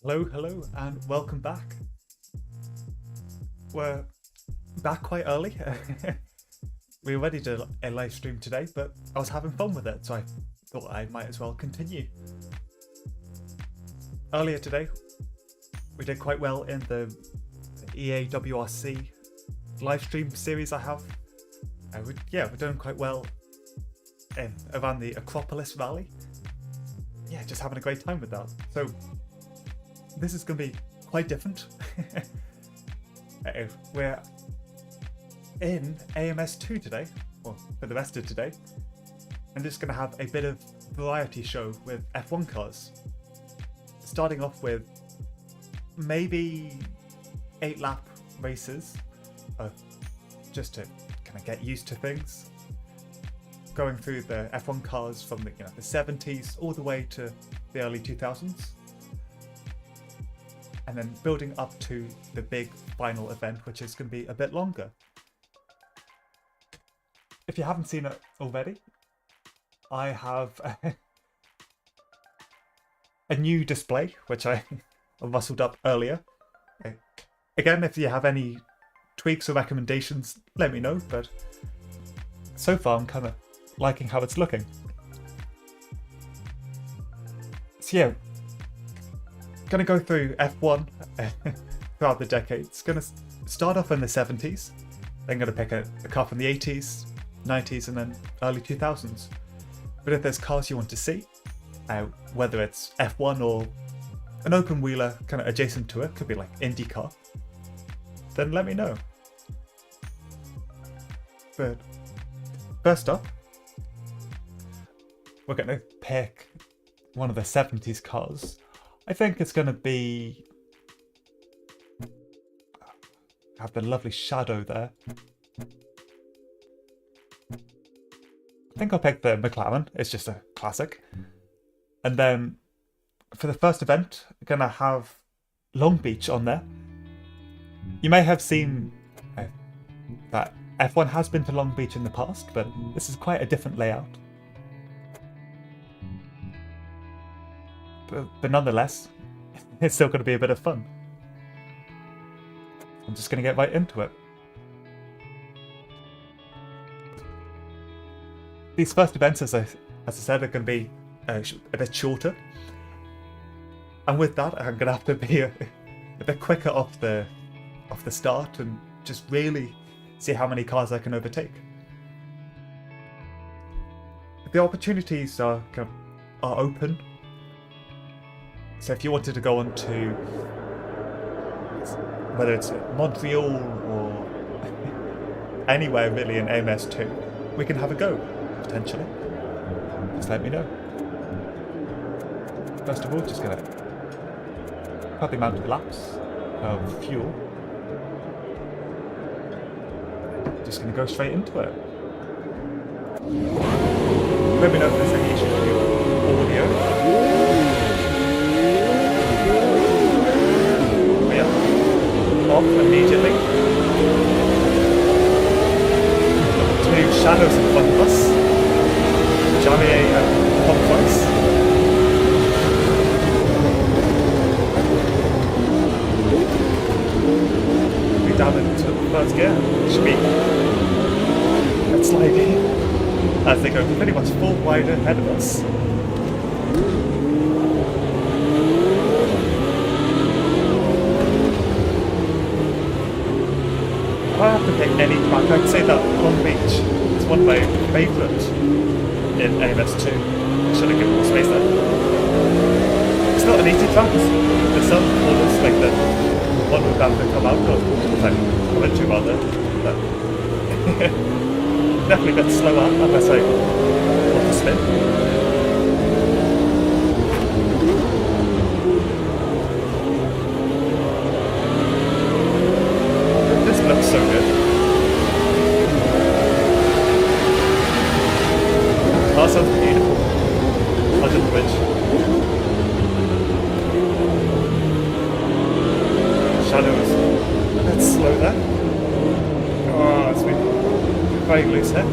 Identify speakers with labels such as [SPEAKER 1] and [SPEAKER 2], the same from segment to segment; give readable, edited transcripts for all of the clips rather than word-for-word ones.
[SPEAKER 1] Hello, and welcome back. We're back quite early. We already did a live stream today, but I was having fun with it, so I thought I might as well continue. Earlier today, we did quite well in the EAWRC live stream series I have. We're doing quite well around the Acropolis Rally. Yeah, just having a great time with that. So this is going to be quite different. We're in AMS2 today, or for the rest of today, and just going to have a bit of variety show with F1 cars. Starting off with maybe 8-lap races, just to kind of get used to things. Going through the F1 cars from the 70s all the way to the early 2000s. And then building up to the big final event, which is going to be a bit longer. If you haven't seen it already, I have a new display, which I rustled up earlier. Again, if you have any tweaks or recommendations, let me know, but so far I'm kind of liking how it's looking. So yeah, gonna go through F1 throughout the decades. Gonna start off in the 70s, then gonna pick a car from the 80s, 90s, and then early 2000s. But if there's cars you want to see, whether it's F1 or an open wheeler kind of adjacent to it, could be like IndyCar, then let me know. But first up, we're gonna pick one of the 70s cars. I think it's going to be... have the lovely shadow there. I think I'll pick the McLaren. It's just a classic. And then for the first event, I'm going to have Long Beach on there. You may have seen that F1 has been to Long Beach in the past, but this is quite a different layout. But nonetheless, it's still going to be a bit of fun. I'm just going to get right into it. These first events, as I said, are going to be a bit shorter. And with that, I'm going to have to be a bit quicker off the start and just really see how many cars I can overtake. The opportunities are open. So if you wanted to go on to, whether it's Montreal or anywhere really in AMS2, we can have a go, potentially. Just let me know. First of all, just going to cut the amount of laps of fuel. Just going to go straight into it. Let me know if there's any issues with your audio. Off immediately. Two shadows in front of us. Javier and Pompois. We down into the first gear. Should be sliding as they go pretty much full wide ahead of us. If I have to pick any track, I'd say that Long Beach is one of my favourites in AMS2. Should have given more space there. It's not an easy track. There's some corners, like the one we're about to come out of, like I went too rather, but definitely a bit slower unless I want to spin. Looks so good. That sounds beautiful. Under the bridge. Shadow is a bit slow there. Oh, it's been very loose here.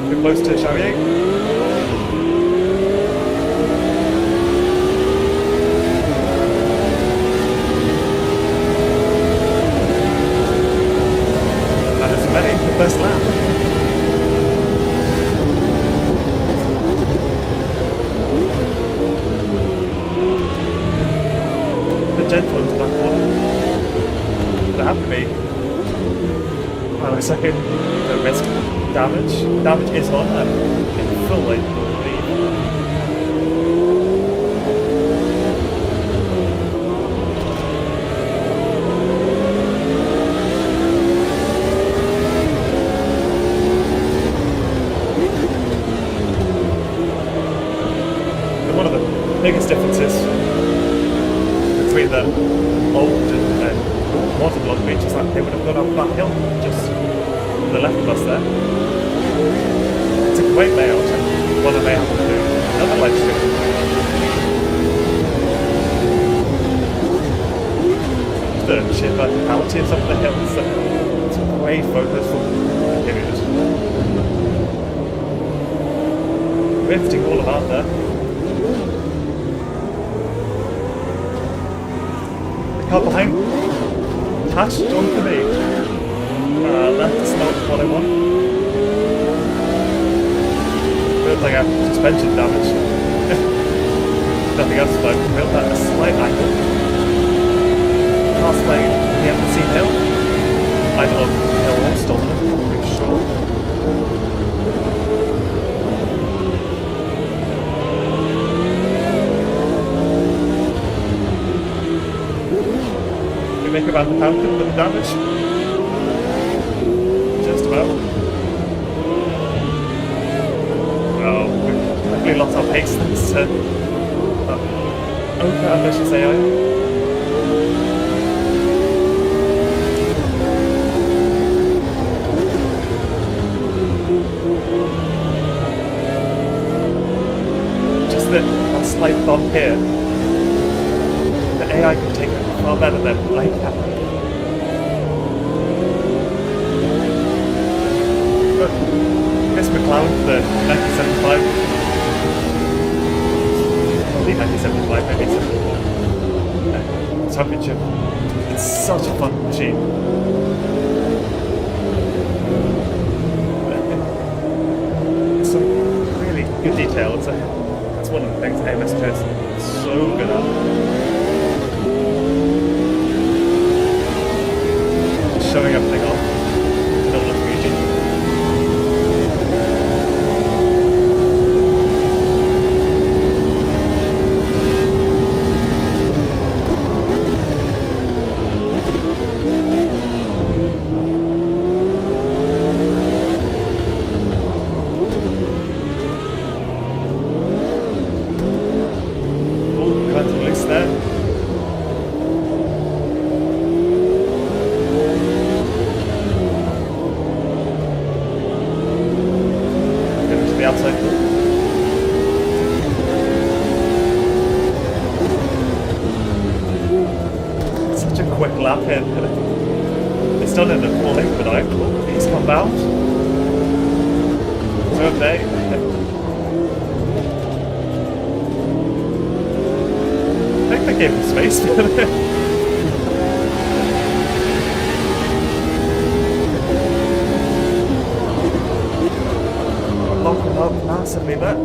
[SPEAKER 1] Too close to Xavier. gonna have to be. I was saying the risk damage. Damage is on and in full lead. One of the biggest differences between the old and modern Long Beach is that they would have gone up that hill just to the left of us there. It's a great layout and one I may have to do another live stream. The sheer verticality of some of the hills, it's a great focus from the period. Drifting all around there. Car behind attached onto me. That's not what I want. Feels like I have suspension damage. Nothing else, but I felt that a slight angle. Past the empty hill. Either on hill or stolen, I'm not really sure. Make around the fountain with the damage. Just about. Oh, we've definitely lost our pace thanks to over ambitious AI. Just that slight bump here. The AI can take it far better than I can. But Chris McLeod for the 1975. The 1975 maybe. Championship. It's such a fun machine. Some really good details. That's one of the things AMS2's so good at. Showing everything off. Don't look Fuji. Oh, kind of loose there. Outside. Such a quick lap in. It's done in a falling, but he's come out. Third day. I think they gave him space. Locking up massively there.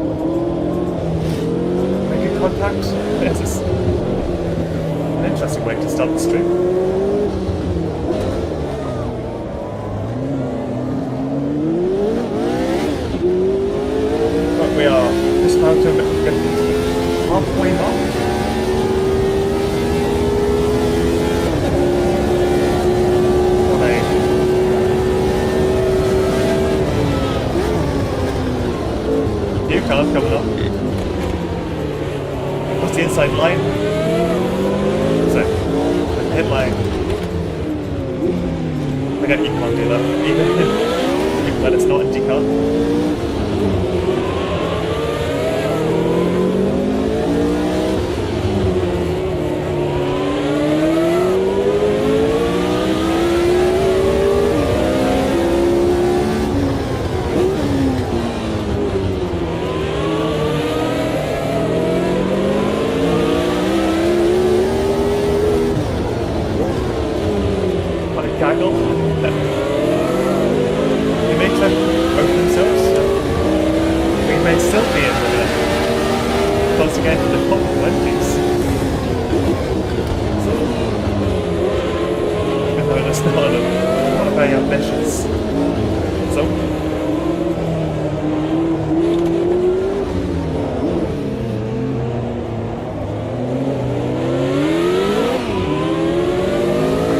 [SPEAKER 1] Making contact. This is an interesting way to start the stream. But we are just about to get halfway mark. New car coming up. What's the inside line? So, the pit line. I guess you can't do that even when it's not IndyCar. Gaggle. They may try to open themselves, so we may still be in the close again to the top 20s. So, even though it's not very ambitious. So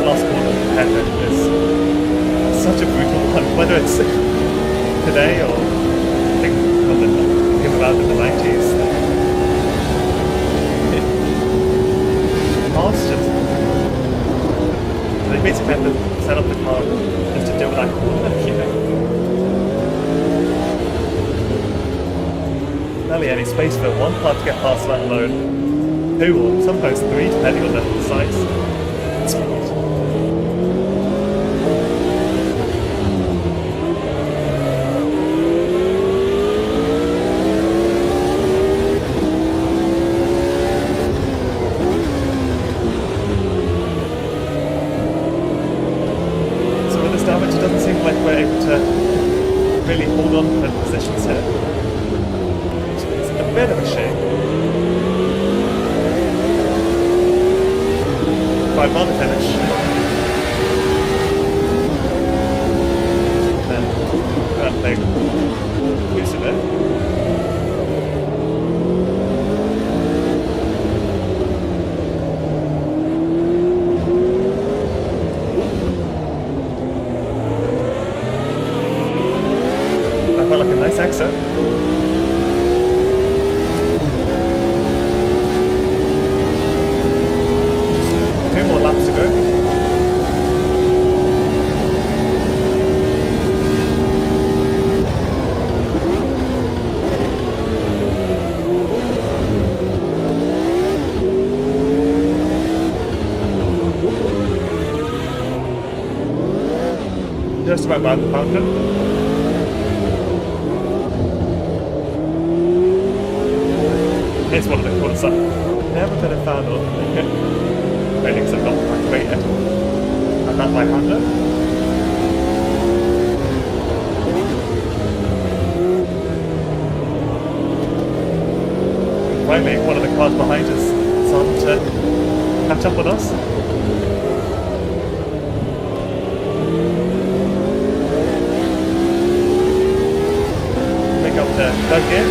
[SPEAKER 1] last corner of Heaven is such a brutal one, whether it's today or I think when it came about in the 90s. Cars just they basically have to set up the car just to deal with that corner, you know. Barely any space for one car to get past, let alone two or sometimes three, depending on the size and speed. Damage, it doesn't seem like we're able to really hold on to the positions here. It's a bit of a shame. But I'd rather finish. Then that thing use a bit. Like a nice exit. 2 more laps to go. Just about round the fountain. It's one of the corners I've never been a fan of. Mainly because I'm not quite great at that right-hander. Finally, one of the cars behind us started to catch up on us. Pick up the third gear.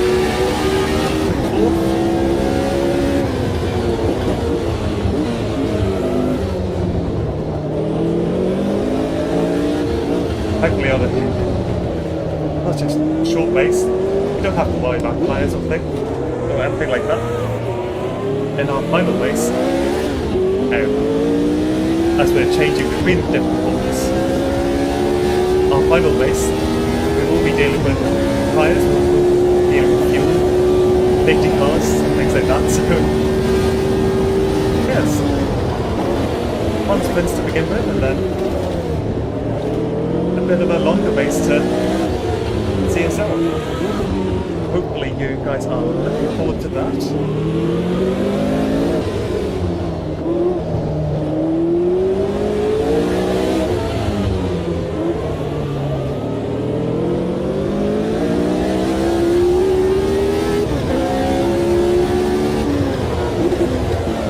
[SPEAKER 1] Thankfully on that's just a short race. You don't have to worry about tyres or anything like that. In our final race, as we're changing between the different corners, our final race, we will be dealing with tyres, we'll be dealing with fuel, safety cars, things like that. So, yes, fun sprints to begin with, and then bit of a longer race to see us out. Hopefully you guys are looking forward to that.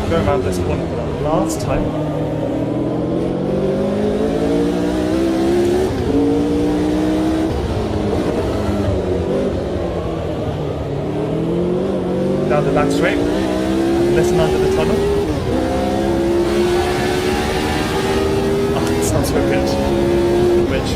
[SPEAKER 1] Going around this corner for the last time. Down the back straight, listen under the tunnel. Oh, it sounds so good. The bridge.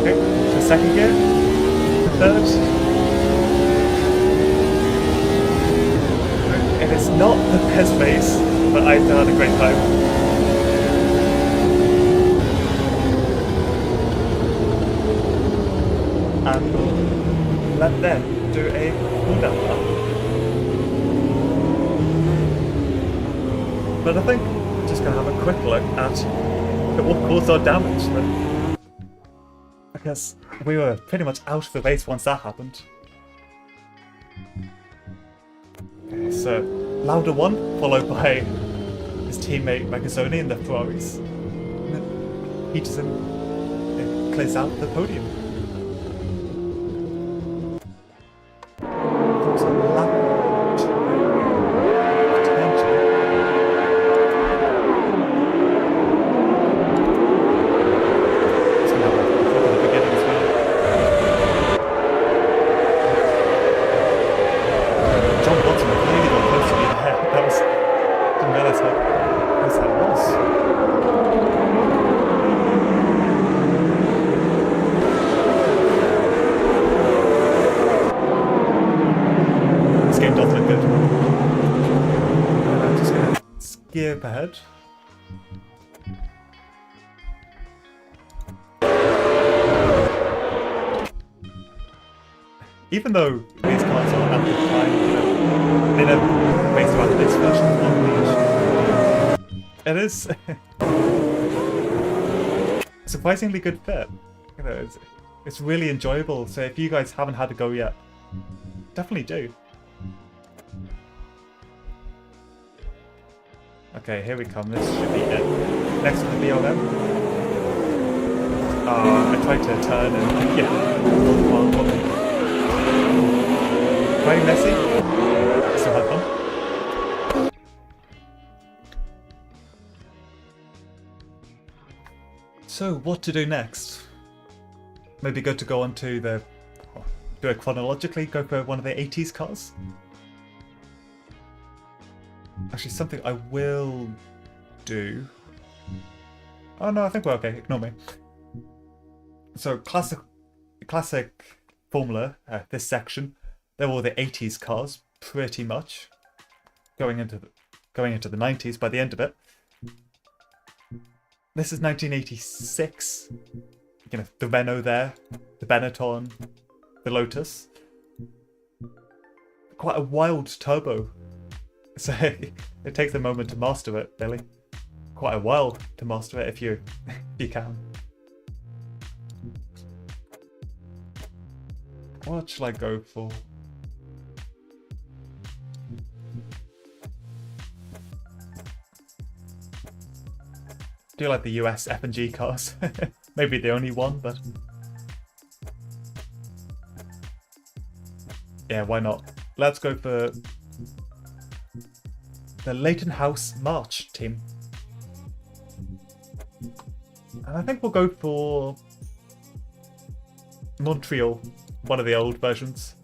[SPEAKER 1] Okay, the second gear, the third. It's not the best race, but I still had a great time. And we'll let them do a cool-down lap. But I think we're just going to have a quick look at what caused our damage. Because we were pretty much out of the race once that happened. Okay, so Lauda 1, followed by his teammate Regazzoni in the Ferraris. And then Peterson clears out the podium. So lap 2 potential. So now we're at the beginning as well. John Watson really got close to me there. That was, didn't realise how close that was. This game does look good. I'm just gonna skip ahead. Even though these cars are at the time, they never race around this version of the It is surprisingly good fit. You know, it's really enjoyable. So if you guys haven't had a go yet, definitely do. Okay, here we come. This should be it. Next to the BLM. I tried to turn and yeah, very messy. Still had fun. So, what to do next? Maybe good to go on to the... do it chronologically, go for one of the 80s cars? Actually, something I will do... Oh no, I think we're okay, ignore me. So, classic formula, this section, they're all the 80s cars, pretty much. Going into the 90s by the end of it. This is 1986. You know, the Renault there, the Benetton, the Lotus. Quite a wild turbo. So it takes a moment to master it, really. Quite a while to master it if you can. What shall I go for? Do you like the US F&G cars? Maybe the only one, but... yeah, why not? Let's go for the Leighton House March team. And I think we'll go for Montreal, one of the old versions.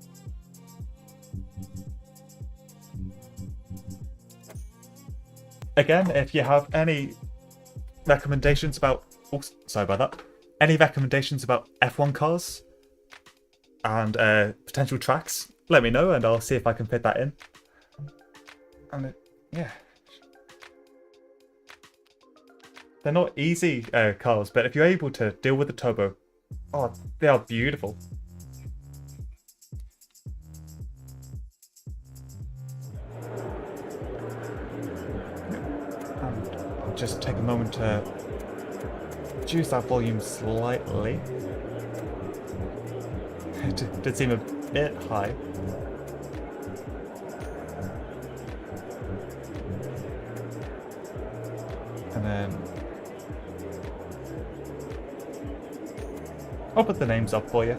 [SPEAKER 1] Again, if you have any recommendations about... oh, sorry about that. Any recommendations about F1 cars and potential tracks, let me know and I'll see if I can fit that in. And yeah. They're not easy cars, but if you're able to deal with the turbo, oh, they are beautiful. I'll just take a moment to reduce that volume slightly. It did seem a bit high. And then I'll put the names up for you.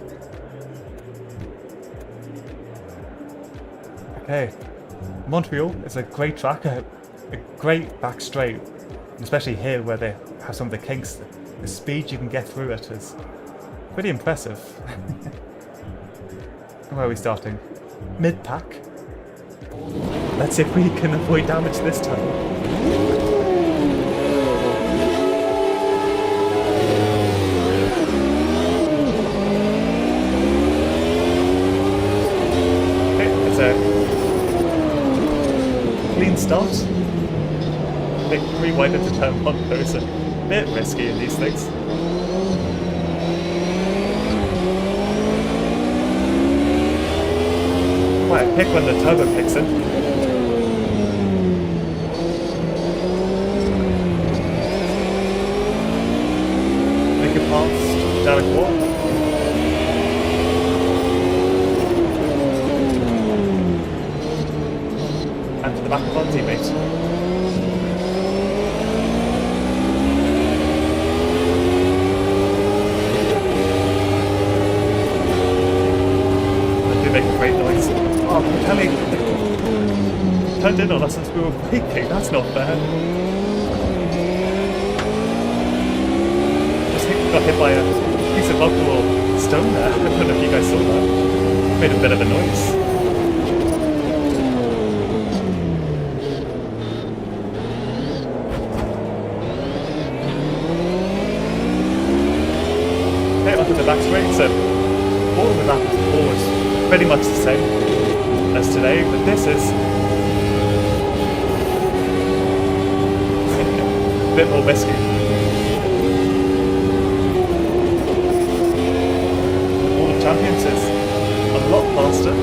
[SPEAKER 1] Okay, Montreal is a great track, a great back straight, especially here where they have some of the kinks. The speed you can get through it is pretty impressive. Where are we starting? Mid-pack. Let's see if we can avoid damage this time. Clean start. I think 3 wide into turn 1 though is a bit risky in these things. Quite a pick when the turbo kicks in. Make it past Derek Ward. And to the back of our teammate. on us as we were braking. That's not fair. Just think we got hit by a piece of rock or stone there. I don't know if you guys saw that. Made a bit of a noise. Okay, onto the back straight. So all of the lap before was pretty much the same as today, but this is a bit more risky. All the champions is a lot faster.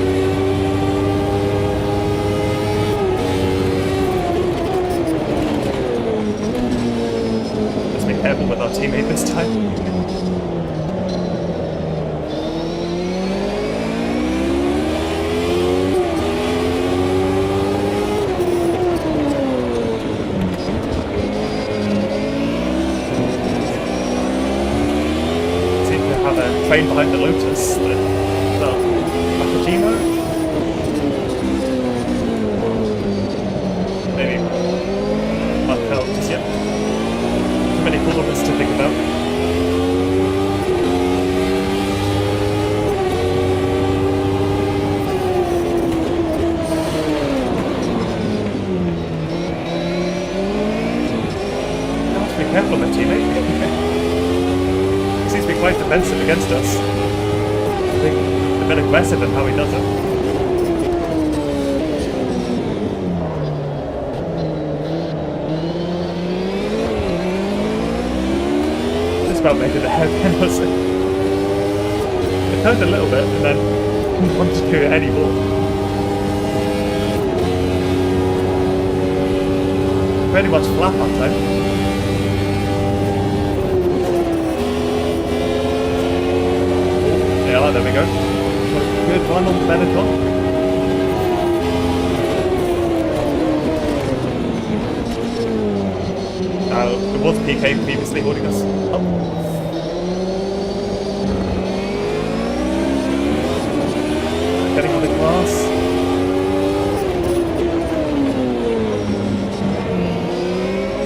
[SPEAKER 1] Let's be careful with our teammate this time. Train behind the Lotus, the Macchino. Maybe can't tell just yet. Too many followers to think about. You have to be careful, my teammate. Seems to be quite defensive against us. I think a bit aggressive in how he does it. Just about making the hairpin, was it? It turned a little bit and then didn't want to do it anymore. Pretty much flat that time. There we go. Good one on the Benetton. There was PK previously holding us up. Getting on the glass.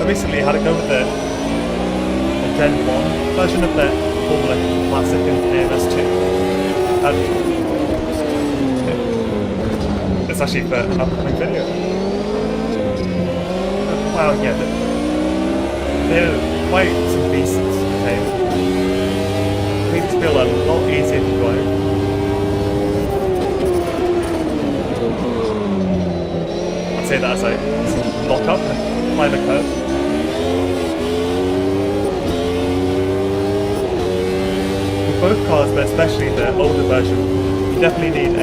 [SPEAKER 1] I recently had a go with the Gen 1 version of the Formula Classic in AMS2. It's actually for an upcoming video. Wow, yeah, they're quite some beasts, okay? Things feel a lot easier to drive. I'd say that as I lock up and climb a curve. Both cars, but especially the older version, you definitely need a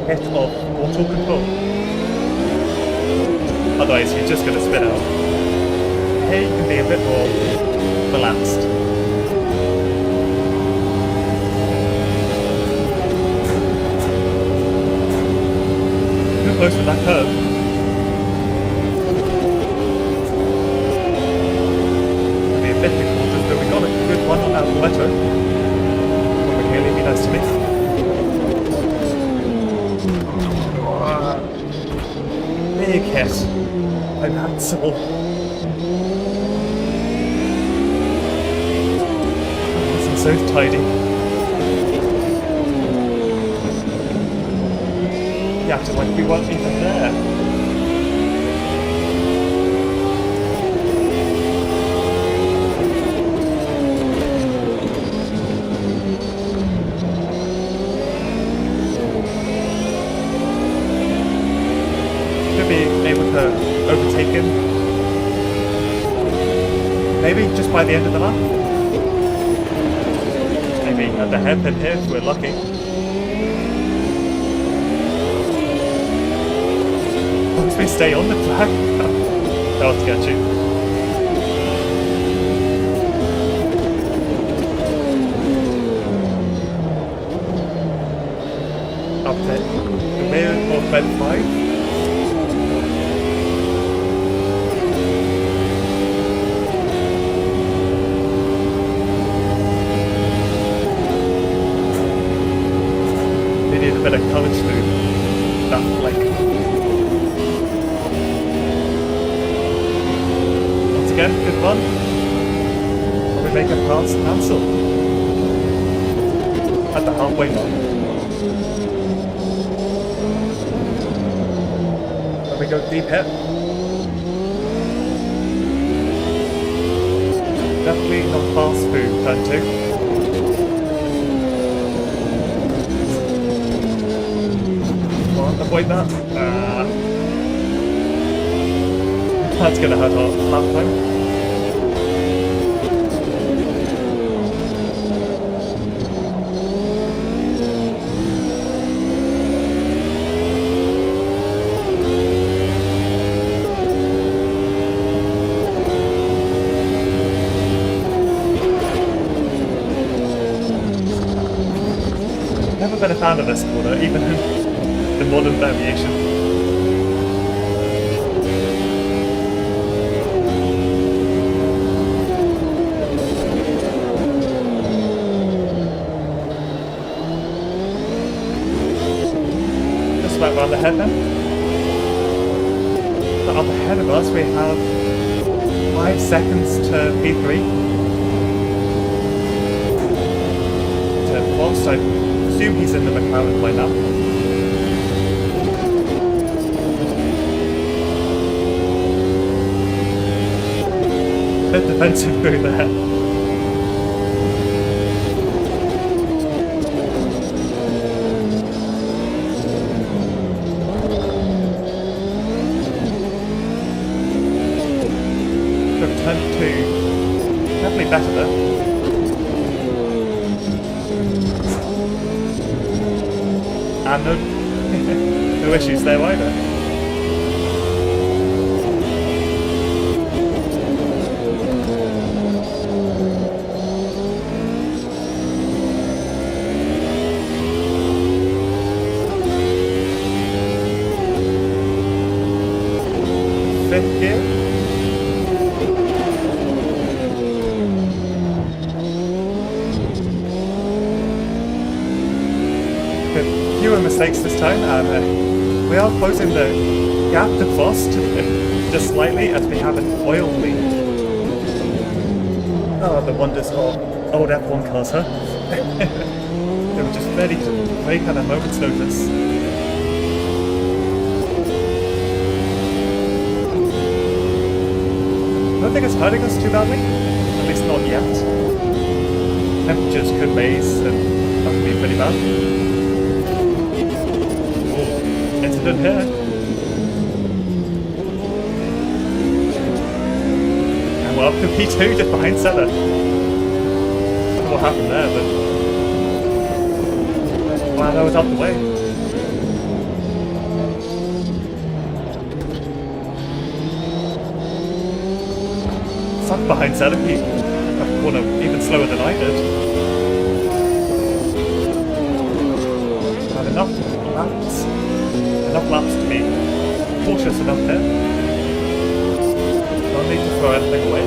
[SPEAKER 1] hit of auto control. Otherwise, you're just going to spin out. Here you can be a bit more relaxed. Too close with that curve. But we got a good one on our Leto. Really be nice to me. Big hit. I'm not so. This is so tidy. You acted like we weren't even there. Overtaken. Maybe just by the end of the lap. Maybe at the hairpin here if we're lucky. Once we stay on the track, that'll get you. Up to the rear of Red 5. A bit of courage to again, good one. We make it past Ansel at the halfway mark. When we go deep here. Definitely not fast food, turn 2. Come on, avoid that. That's gonna hurt our lap time. Never been a fan of this corner, even in the modern variation. Just about round ahead now. So up ahead of us we have 5 seconds to P3. To Frost, I assume he's in the McLaren by now. Bit defensive through there. Turn 2, definitely better there. And no issues there either. Fifth gear. Fewer mistakes this time, and we are closing the gap to Frost just slightly as we have an oil leak. Oh, the wonders of old F1 cars, huh? They were just ready to break at a moment's notice. I don't think it's hurting us too badly, at least not yet. Temperatures could raise and that would be pretty bad. Incident here. And we're up to P2 just behind Senna. I don't know what happened there, but wow, that was out the way. Stuck behind Senna, he got the corner even slower than I did. Had enough laps to be cautious enough here. Don't need to throw anything away.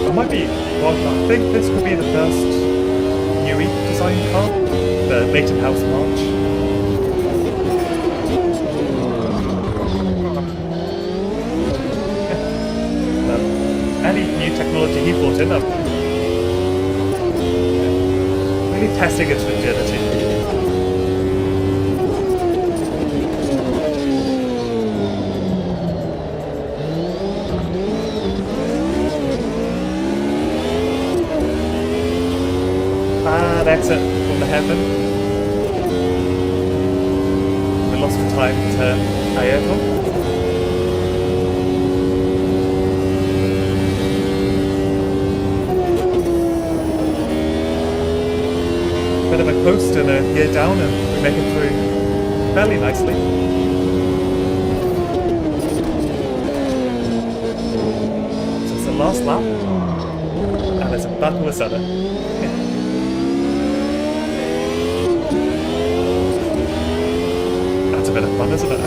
[SPEAKER 1] I might be wrong, I think this could be the first Newey designed car, the Leighton House March. Any new technology he brought in, really testing its rigidity. Bad exit from the hairpin. We lost the time to Ayrton. Bit of a coast and a gear down, and we make it through fairly nicely. So it's the last lap, and there's a battle with Senna. That's a bit of fun, isn't it?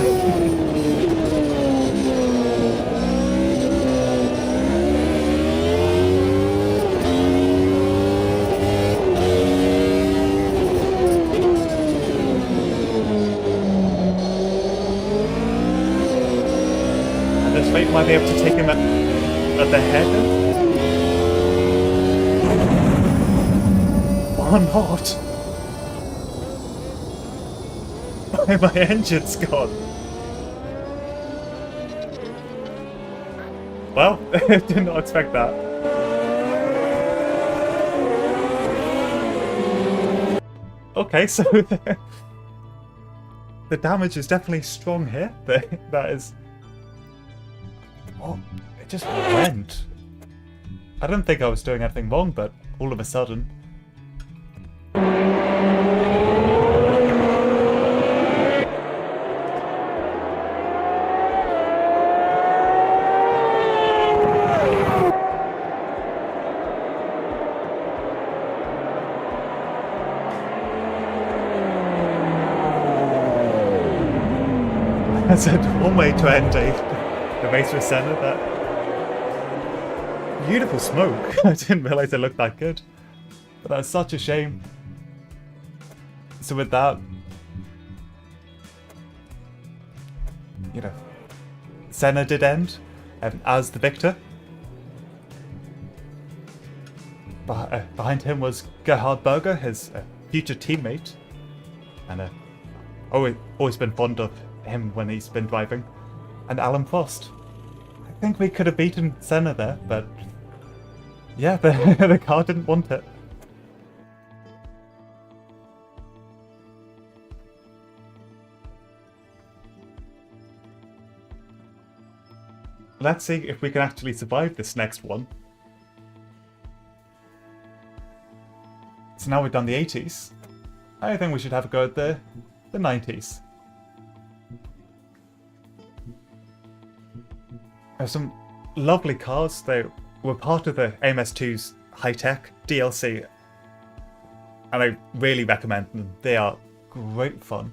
[SPEAKER 1] might be able to take him at the head then? Or not? My engine's gone. Well, I did not expect that. Okay, so the damage is definitely strong here. That is... Oh, it just went. I didn't think I was doing anything wrong, but all of a sudden... I said one way to end the race with Senna. That beautiful smoke. I didn't realize it looked that good, but that's such a shame. So with that, you know, Senna did end as the victor. Behind him was Gerhard Berger, his future teammate, and always been fond of him when he's been driving, and Alan Prost. I think we could have beaten Senna there, but yeah, the car didn't want it. Let's see if we can actually survive this next one. So now we've done the 80s. I think we should have a go at the 90s. There's some lovely cars. They were part of the AMS2's high-tech DLC, and I really recommend them. They are great fun.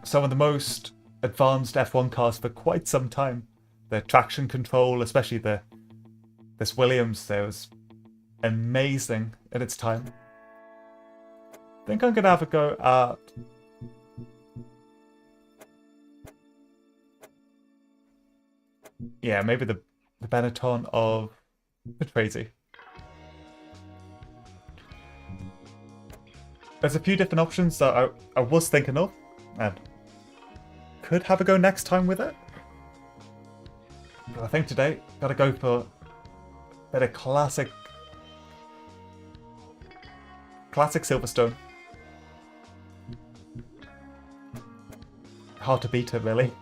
[SPEAKER 1] Some of the most advanced F1 cars for quite some time. The traction control, especially this Williams, there was amazing at its time. I think I'm gonna have a go at maybe the Benetton of Patrese. There's a few different options that I was thinking of, and could have a go next time with it. But I think today gotta go for a bit of classic Silverstone. Hard to beat it, really.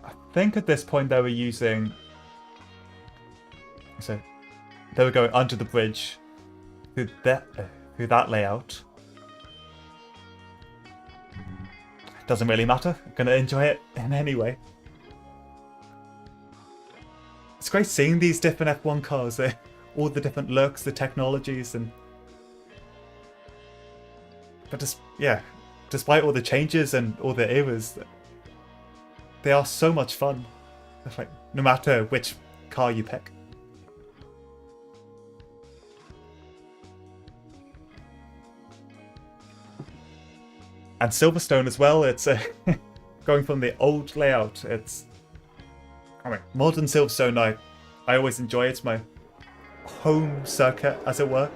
[SPEAKER 1] I think at this point they were using... So, they were going under the bridge through that layout. It doesn't really matter. I'm going to enjoy it in any way. It's great seeing these different F1 cars. All the different looks, the technologies, and... But despite all the changes and all the eras, they are so much fun. It's like, no matter which car you pick. And Silverstone as well, it's going from the old layout. It's... modern Silverstone, I always enjoy. It's my home circuit, as it were.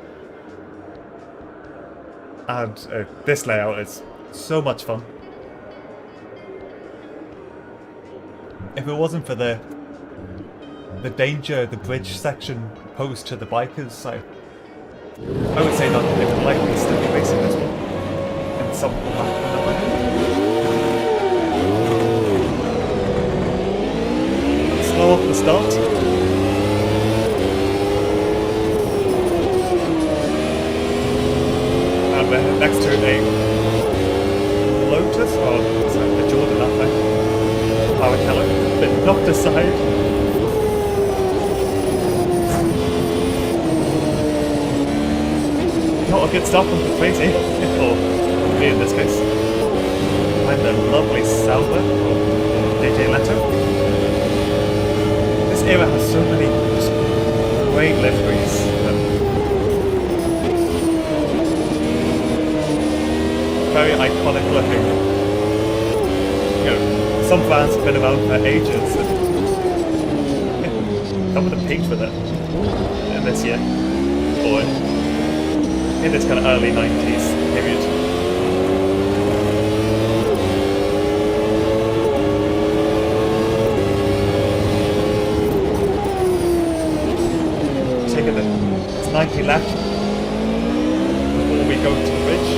[SPEAKER 1] And this layout is so much fun. If it wasn't for the danger the bridge section posed to the bikers, I would say that they would likely still be racing this one in some format or another. Slow off the start. Next to a Lotus, or a Jordan, I think. Power Keller, been knocked aside. Not a good start from Patrese, or me in this case. And the lovely Sauber, or DJ Leto. This era has so many great liveries. very iconic looking. You know, some brands have been around for ages. And some of the pink with it in this year, or in this kind of early 90s period. Taking it's 90 left before we go to the bridge.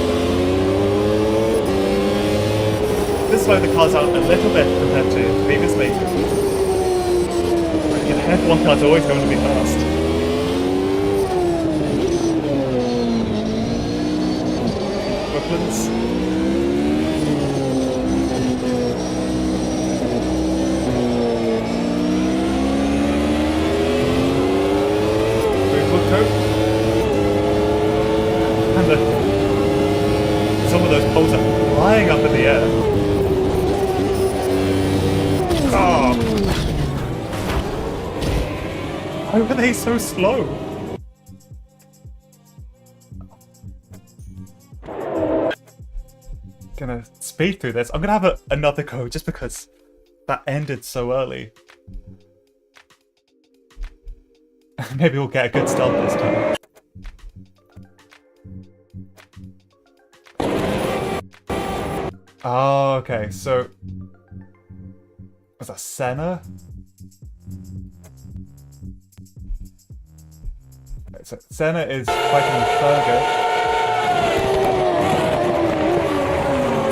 [SPEAKER 1] This slow the cars out a little bit compared to previously. F1 car's always going to be fast. Weapons. And some of those poles are flying up in the air. Oh. Why were they so slow? Gonna speed through this. I'm gonna have another go just because that ended so early. Maybe we'll get a good start this time. Oh, okay, so was that Senna? So Senna is fighting Berger.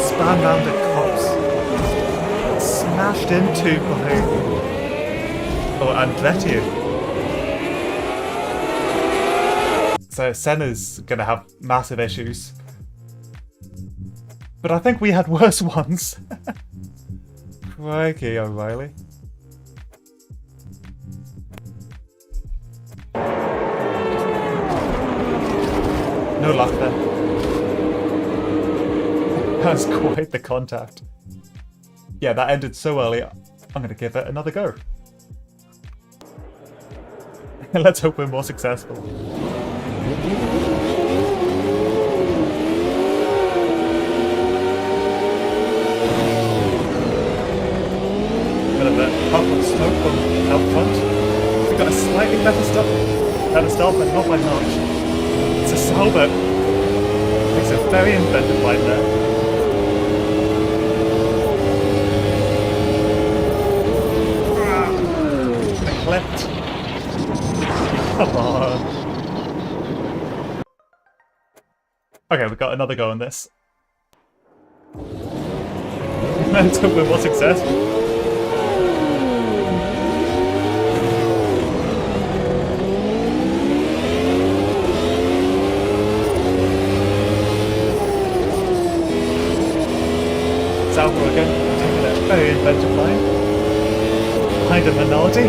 [SPEAKER 1] Spun round the cops. Smashed into by Andretti. So Senna's gonna have massive issues. But I think we had worse ones. Crikey, O'Reilly. No luck there. That was quite the contact. Yeah, that ended so early. I'm going to give it another go. Let's hope we're more successful. Bit of a puff of smoke from out front. We've got a slightly better start, but not by much. It's a Sauber. Makes a very inventive line there. Clipped. Come on. Okay, we got another go on this. Let's hope we're more successful. Sauber again, taking a very inventive line. Behind a Minardi.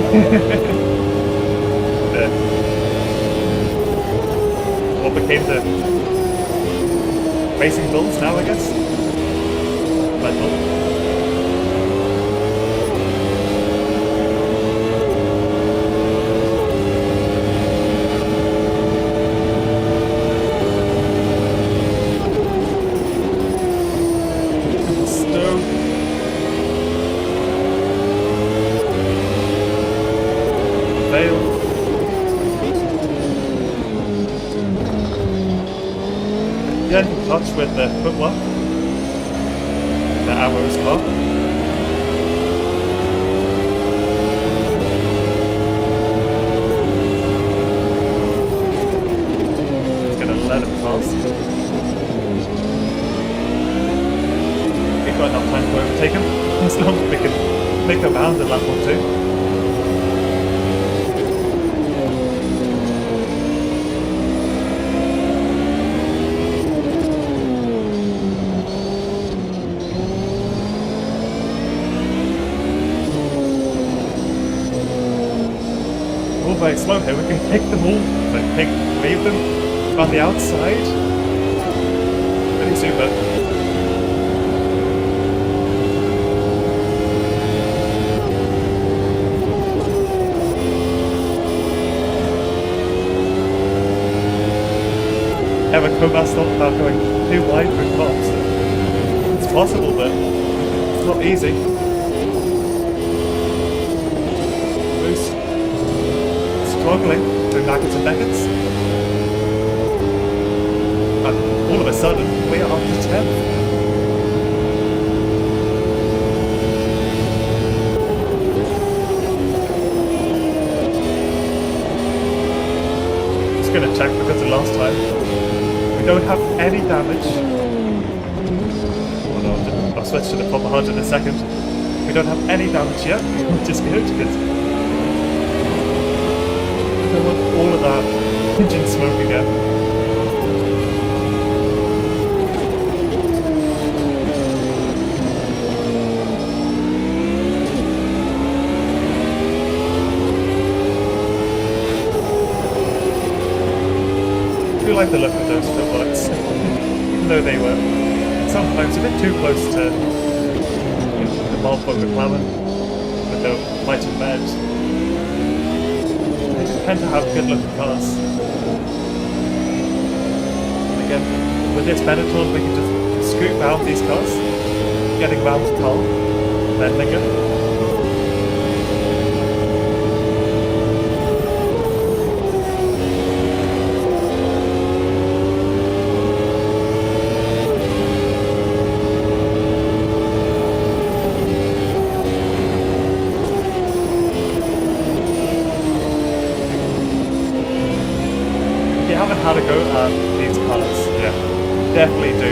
[SPEAKER 1] What became the racing bulls now, I guess? Red Bull. Gentle touch with the footwork. The arrows car. It's gonna let him pass. We've got enough time to overtake him, as long as we can make a round a lap or two. Very slow here, we can pick them all, like leave them on the outside. Really super. Ever Cobas not going too wide for cops. possible, but it's not easy. Who's struggling through Nuggets and Nuggets? And all of a sudden, we are up to 10th. Just gonna check because of last time. We don't have any damage. Oh no, I'll switch to the proper HUD in a second. We don't have any damage yet, which is good because I don't want all of that engine smoke again. I do like the look of those footworks, even though they were sometimes a bit too close to the Volvo McLaren with the white and red. They just tend to have good looking cars. And again, with this Benetton we can just scoot round these cars, getting round Carl, Benlinger. How to go at these cars, yeah, definitely do.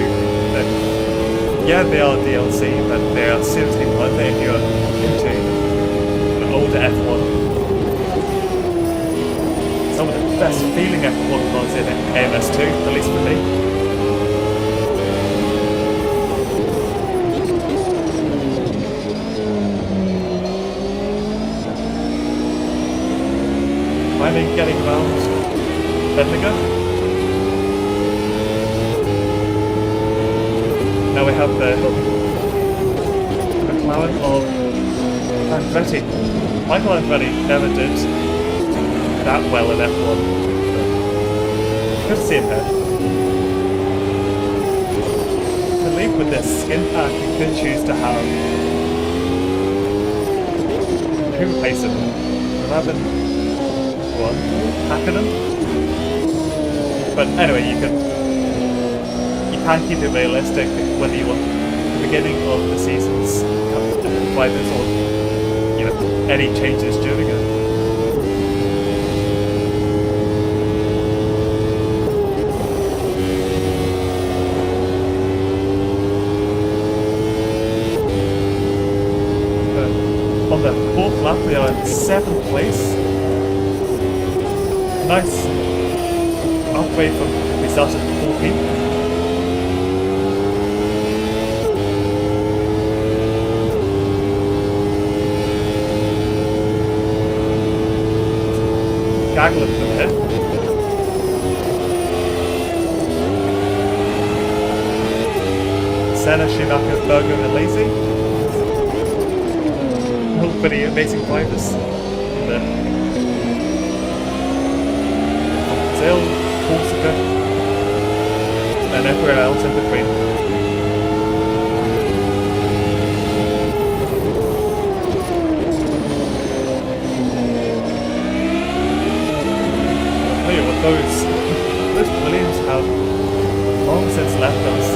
[SPEAKER 1] Yeah, they are DLC, but they are seriously worth it if you're into an older F1. Some of the best feeling F1 cars in AMS2, at least for me. Finally getting around Bendigo. Now we have the McLaren of Andretti. Michael Andretti never did that well in F1. Good to see him here. I believe with this skin pack you could choose to have who replace him? 11, 1, Hakkinen. But anyway, you can keep it realistic whether you want the beginning of the season's drivers or any changes during it. On the fourth lap we are in 7th place. Nice upgrade from we started at 14th. Gagler from ahead. Senna, Schumacher, Berger and Lazy. All pretty amazing drivers in there. Zell, Corsica, and everywhere else in between. Those Williams have long since left us.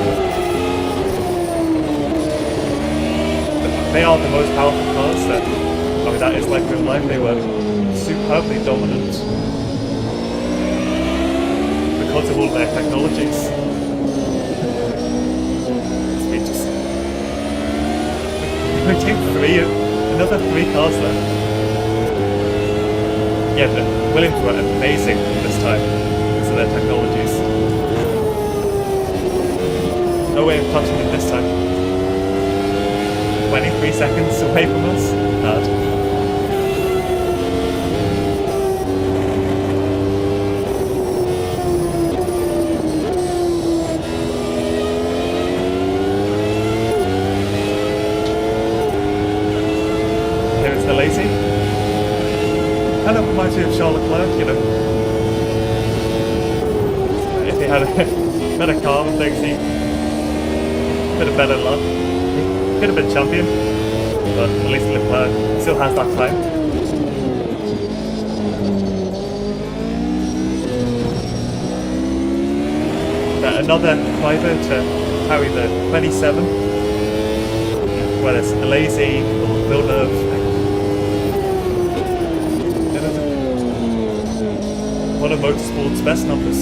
[SPEAKER 1] They are the most powerful cars that, that is like real life. They were superbly dominant because of all their technologies. We take another 3 cars left. Yeah, the Williams were amazing this time because of their technologies. No way of touching them this time. 23 seconds away from us. Bad. Here's the lazy. Kind of reminds me of Charles Leclerc, if he had a better car and things, bit of better luck. He could have been champion, but at least Leclerc still has that time. Another driver to carry the 27, whether it's Lazy or Villeneuve. One of motorsport's best numbers.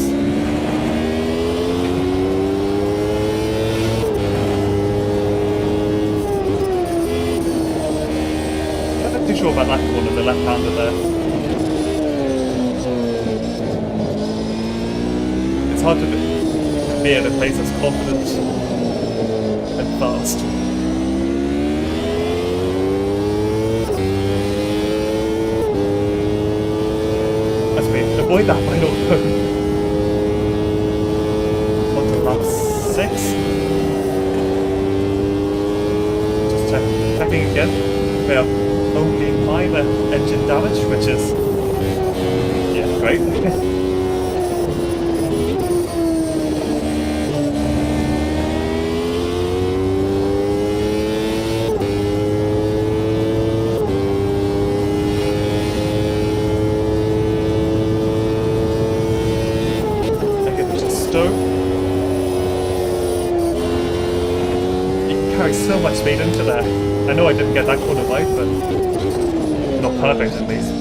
[SPEAKER 1] I'm not too sure about that corner, the left-hander there. It's hard to be at a place that's confident and fast. As we avoid that final turn. On to lap 6. Just checking again. We have only minor engine damage, which is, yeah, great. So much speed into there. I know I didn't get that corner right, but not perfect at least.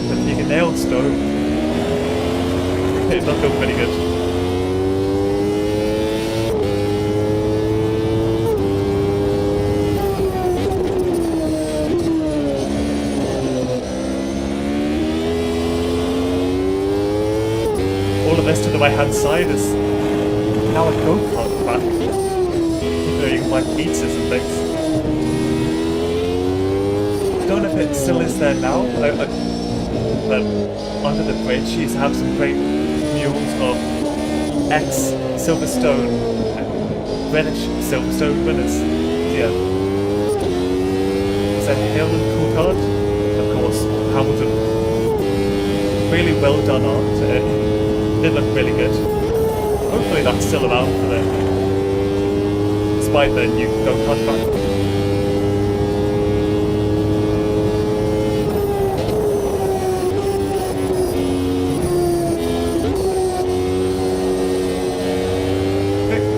[SPEAKER 1] But if you can nail Stowe, it does feel pretty good. All of this to the right hand side is now a go-kart track. You can buy pizzas and things. I don't know if it still is there now, but under the bridge you used to have some great mules of ex-Silverstone and British Silverstone winners. Yeah. Is that Hill and Coulthard? Of course, Hamilton. Really well done art. It did look really good. Hopefully that's still around for them. Despite the new go-kart track.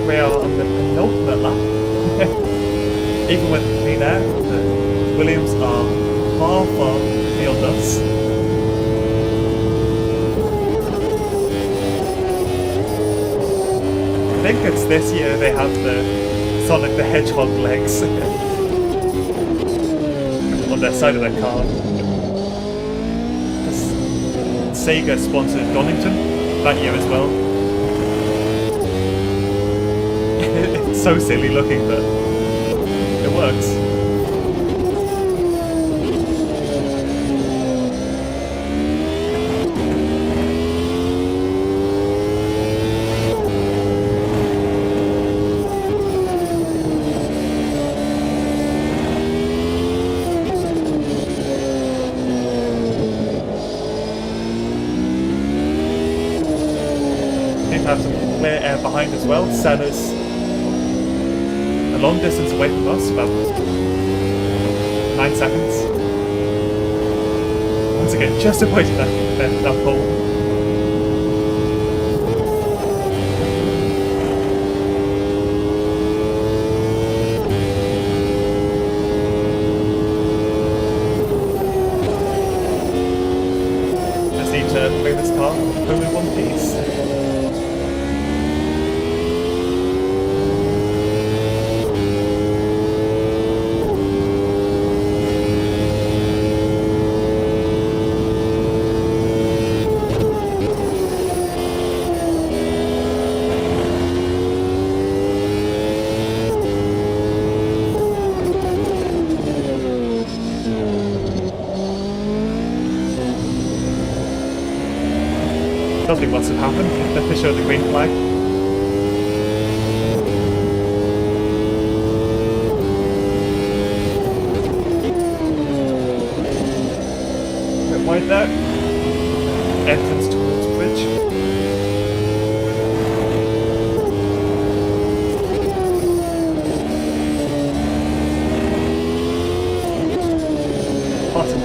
[SPEAKER 1] We are on the penultimate lap. Even with clean air, the Williams are far beyond us. I think it's this year they have the Sonic the Hedgehog legs on their side of their car. Sega sponsored Donington that year as well. It's so silly looking, but it works. Have some clear air behind as well. Senna's a long distance away from us, about 9 seconds. Once again, just avoiding that pole. Just need to bring this car home in one piece. Something must have happened that they showed the green flag. Bit wide there. Entrance towards bridge.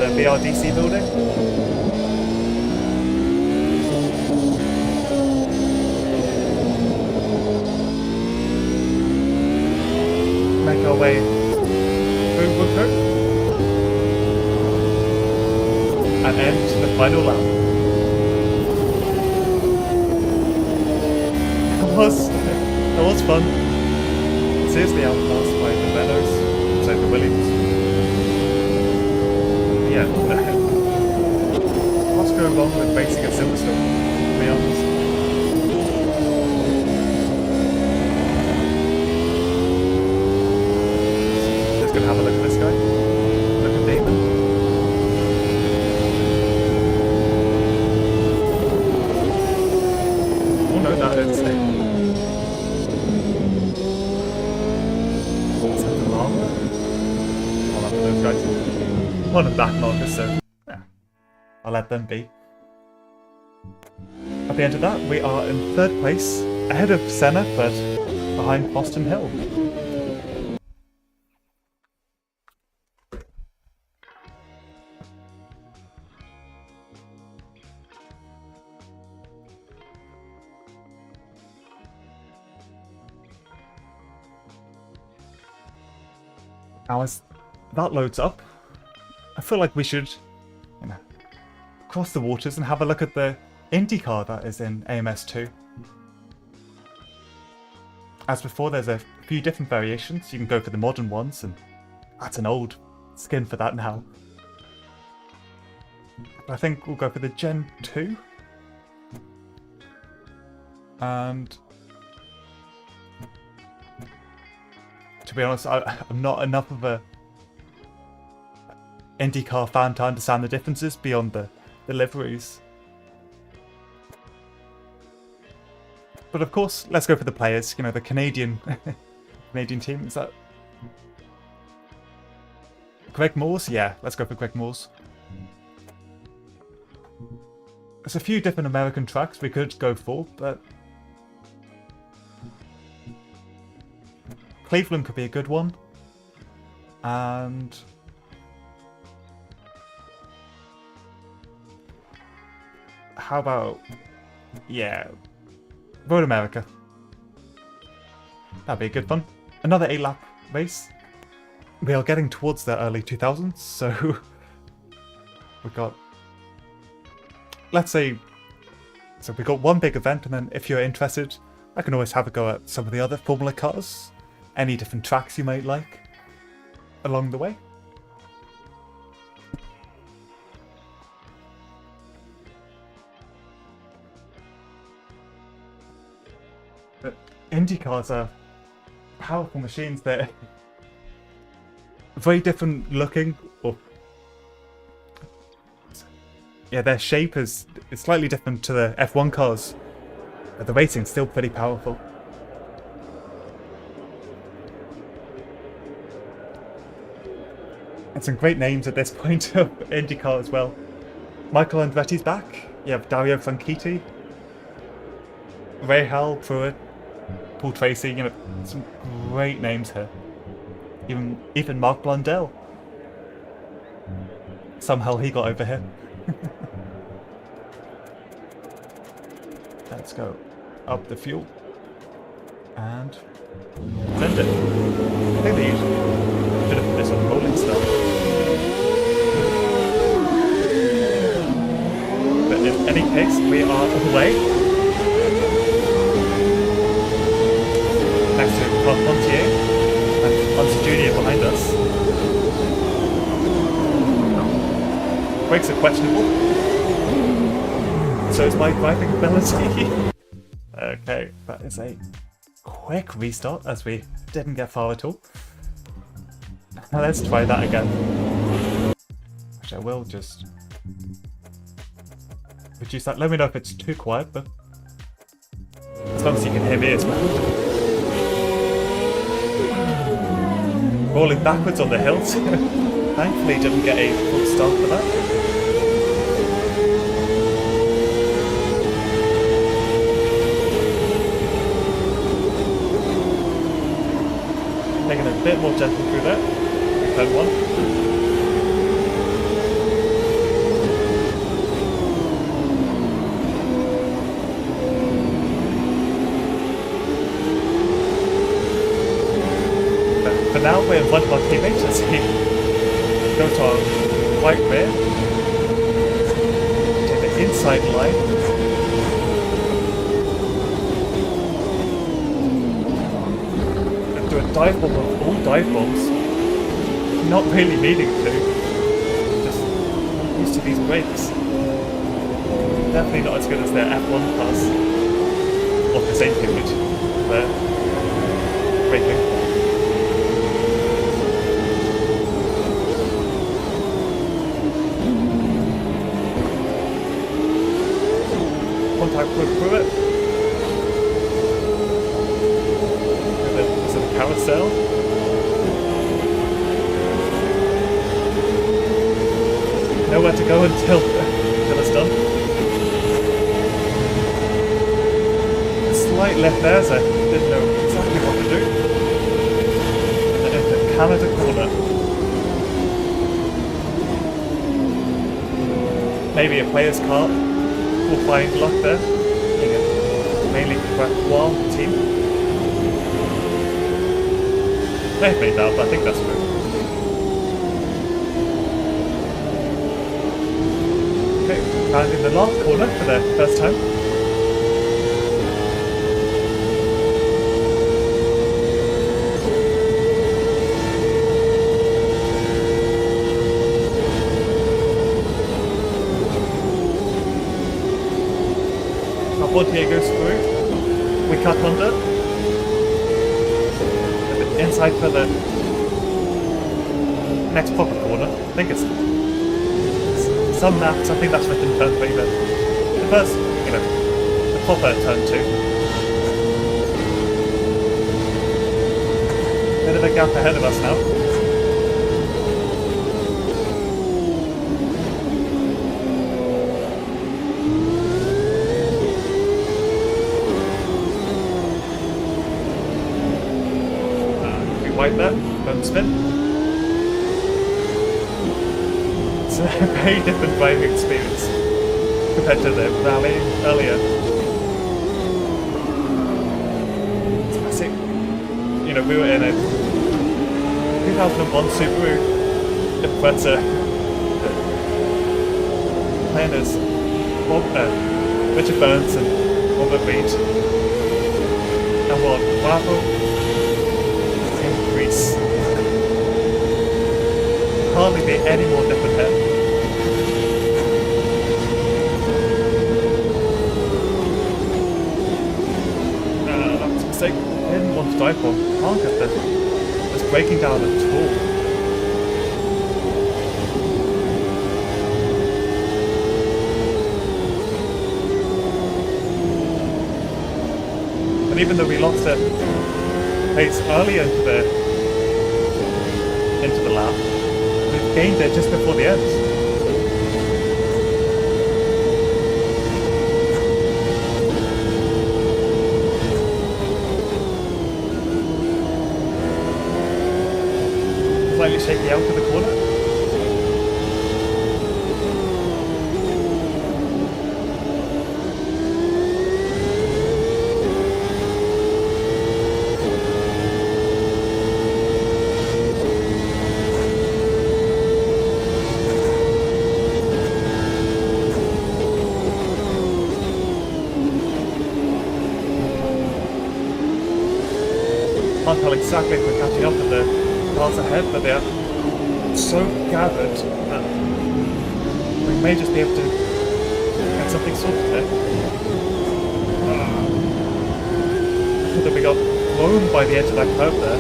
[SPEAKER 1] the BRDC building. Make our way through Woodcote and end to the final lap. It was fun. Seriously outclassed by the Velos, so the Williams. Yeah, what's going wrong with racing at Silverstone, to be honest? Just gonna have a look at this guy. Look at Damon. Oh no, that is those guys. One of that markers, so yeah, I'll let them be. At the end of that, we are in 3rd place, ahead of Senna, but behind Boston Hill. Now, as that loads up, I feel like we should, cross the waters and have a look at the IndyCar that is in AMS2. As before, there's a few different variations. You can go for the modern ones, and that's an old skin for that now. But I think we'll go for the Gen 2. And to be honest, I'm not enough of a IndyCar fan to understand the differences beyond the liveries. But of course, let's go for the players. You know, the Canadian team. Is that Greg Moores? Yeah, let's go for Greg Moores. There's a few different American tracks we could go for, but Cleveland could be a good one. And how about, yeah, Road America. That'd be a good fun. Another 8-lap race. We are getting towards the early 2000s, so we've got, let's say, so we've got one big event, and then if you're interested, I can always have a go at some of the other Formula cars. Any different tracks you might like along the way. But Indy cars are powerful machines. They're very different looking. Or yeah, their shape is slightly different to the F1 cars, but the racing's still pretty powerful. And some great names at this point of IndyCar as well. Michael Andretti's back. You have Dario Franchitti, Rahal Pruitt, Paul Tracy. You know, some great names here. Even Mark Blundell. Somehow he got over here. Let's go up the fuel and send it. I think they usually should have put this on rolling stuff. But in any case, we are away. Next to Carpentier and Once Junior behind us. Brakes are questionable. So is my driving ability. Okay, that is a quick restart as we didn't get far at all. Now let's try that again. Which I will just reduce that. Let me know if it's too quiet, but as long as you can hear me as well. Rolling backwards on the hills. Thankfully didn't get a full start for that. Taking a bit more gentle through there. Turn one. For now, we're in front of our teammates as he goes to our right rear. Take the inside line. And do a dive bomb of all dive bombs. Not really meaning to. Just used to these brakes. Definitely not as good as their F1 cars. Of the same period. They're braking. Contact through it. And then there's a carousel. Nowhere to go until it's done. A slight left there, so I didn't know exactly what to do. And then into Canada corner. Maybe a player's car will find luck there. Mainly Gregoire team. May have made that, but I think that's true. And in the last corner for the first time. Our Pontier goes through. We cut under. And then inside for the next proper corner. I think it's some maps, I think that's written turn 3, but the first, the proper turn 2. Bit of a gap ahead of us now. We wipe that, don't spin. It's a very different driving experience compared to the rally earlier. It's classic. We were in a 2001 Subaru Impreza playing as Richard Burns and Robert Reed. And we're on Bravo in Greece. Hardly be any more different here. That's a mistake. I didn't want to dive bomb. Can't get this. It's breaking down at all. And even though we lost it pace early into the lap, we've gained it just before the end. Slightly shaky out to the corner. Can't tell exactly if we're catching up with the cars ahead, but they are so gathered that we may just be able to get something sorted there. I thought that we got blown by the edge of that curve there.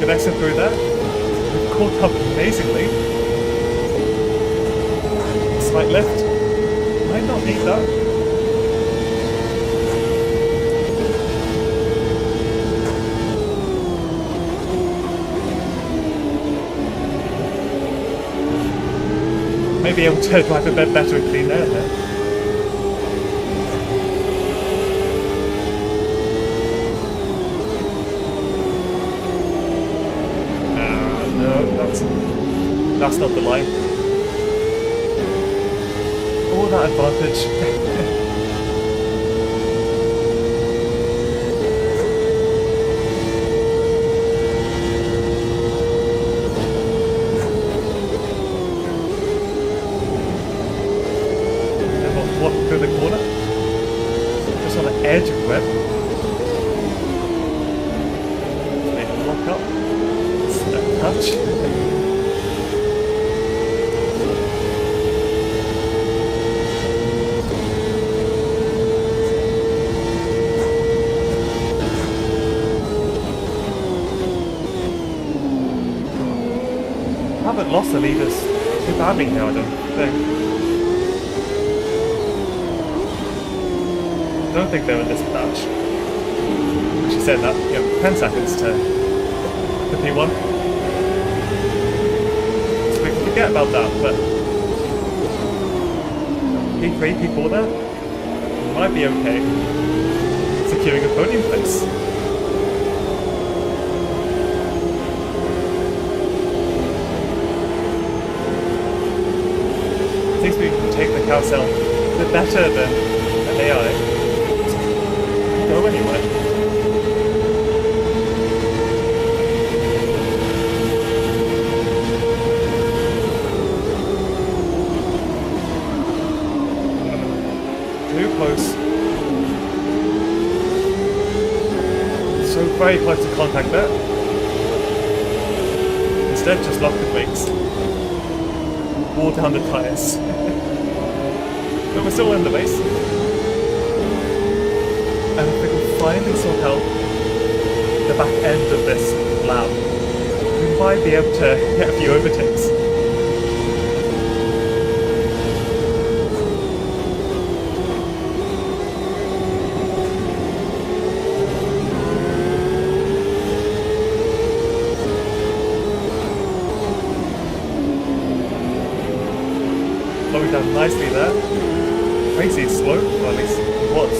[SPEAKER 1] Good exit through there. We've caught up amazingly. Slight lift. Might not need that. May be able to drive a bit better and clean air there. No, that's That's not the line. All that advantage. And not walk through the corner. Just on the edge of the web. Maybe lock up. Step touch. Haven't lost the leaders too badly here, I don't think. I don't think they were dispatch. She said that, you have 10 seconds to P1. So we can forget about that, but P3, P4 there might be okay. Securing a podium place. Seems we can take the carousel a bit better than an AI. Go anywhere. Too close. So very close to contact there. Instead, just lock the brakes. Wall down the tyres. But we're still in the race. And if we can finally sort out the back end of this lap, we might be able to get a few overtakes. Slowing down nicely there. Crazy slow, or at least it was.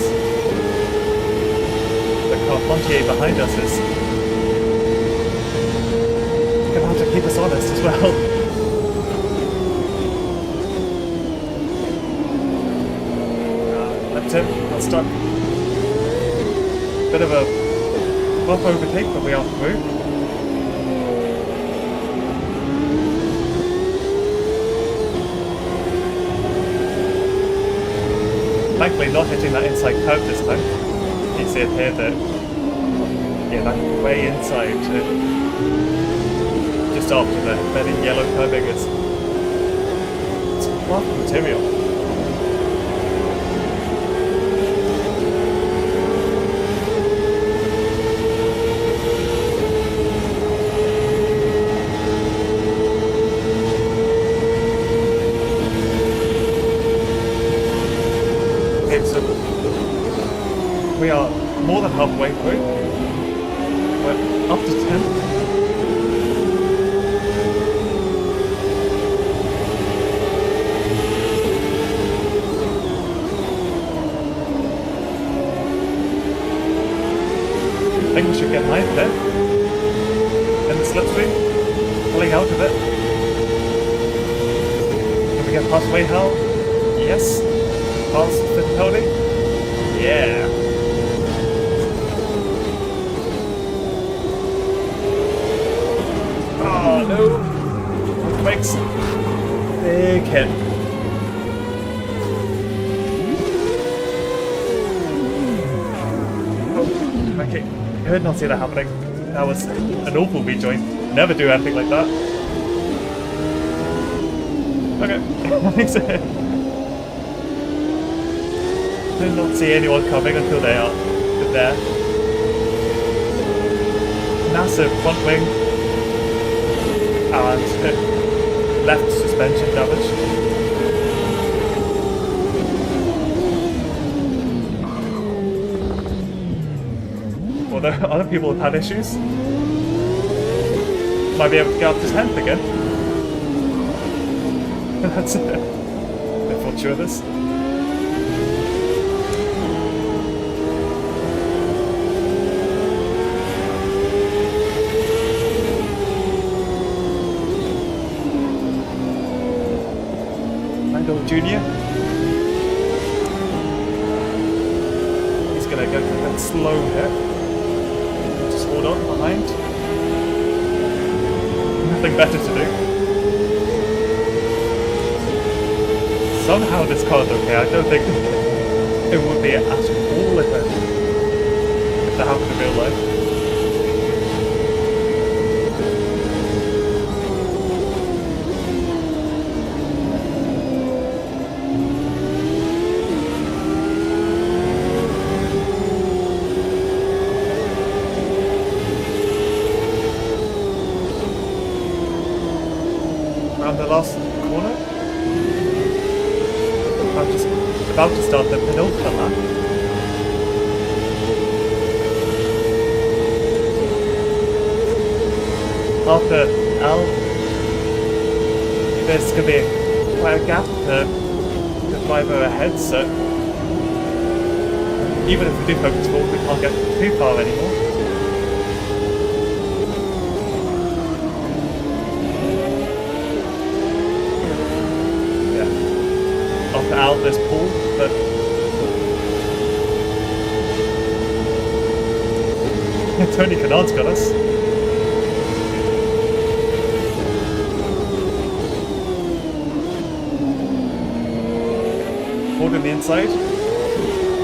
[SPEAKER 1] The Carpentier behind us is gonna have to keep us honest as well. Left him, got stuck. Bit of a rough overtake, but we are through. Thankfully not hitting that inside curve this time. You see it here that, yeah, that way inside just after the very yellow curving is it's rough material. We are more than halfway through. We're up to 10. I think we should get 9th there. And the slipstream, pulling out of it. Can we get past Wayhall? Yes. Past Fittipaldi? Yeah. Oh no! Brakes. Big hit. Oh, okay. I could not see that happening. That was an awful rejoin. Never do anything like that. Okay. Did not see anyone coming until they are there. Massive front wing. And left suspension damage. Although other people have had issues. Might be able to get up to 10th again. That's a bit fortuitous. Bill Jr. He's gonna go for that slow here. Just hold on behind. Nothing better to do. Somehow this car's okay. I don't think it would be at all if that happened in real life. Around the last corner. About to start the penultimate lap. After Al, there's going to be quite a gap to the driver ahead, so even if we do focus forward, we can't get too far anymore. After Al, there's Paul, but Tony Canard's got us. Hold in the inside.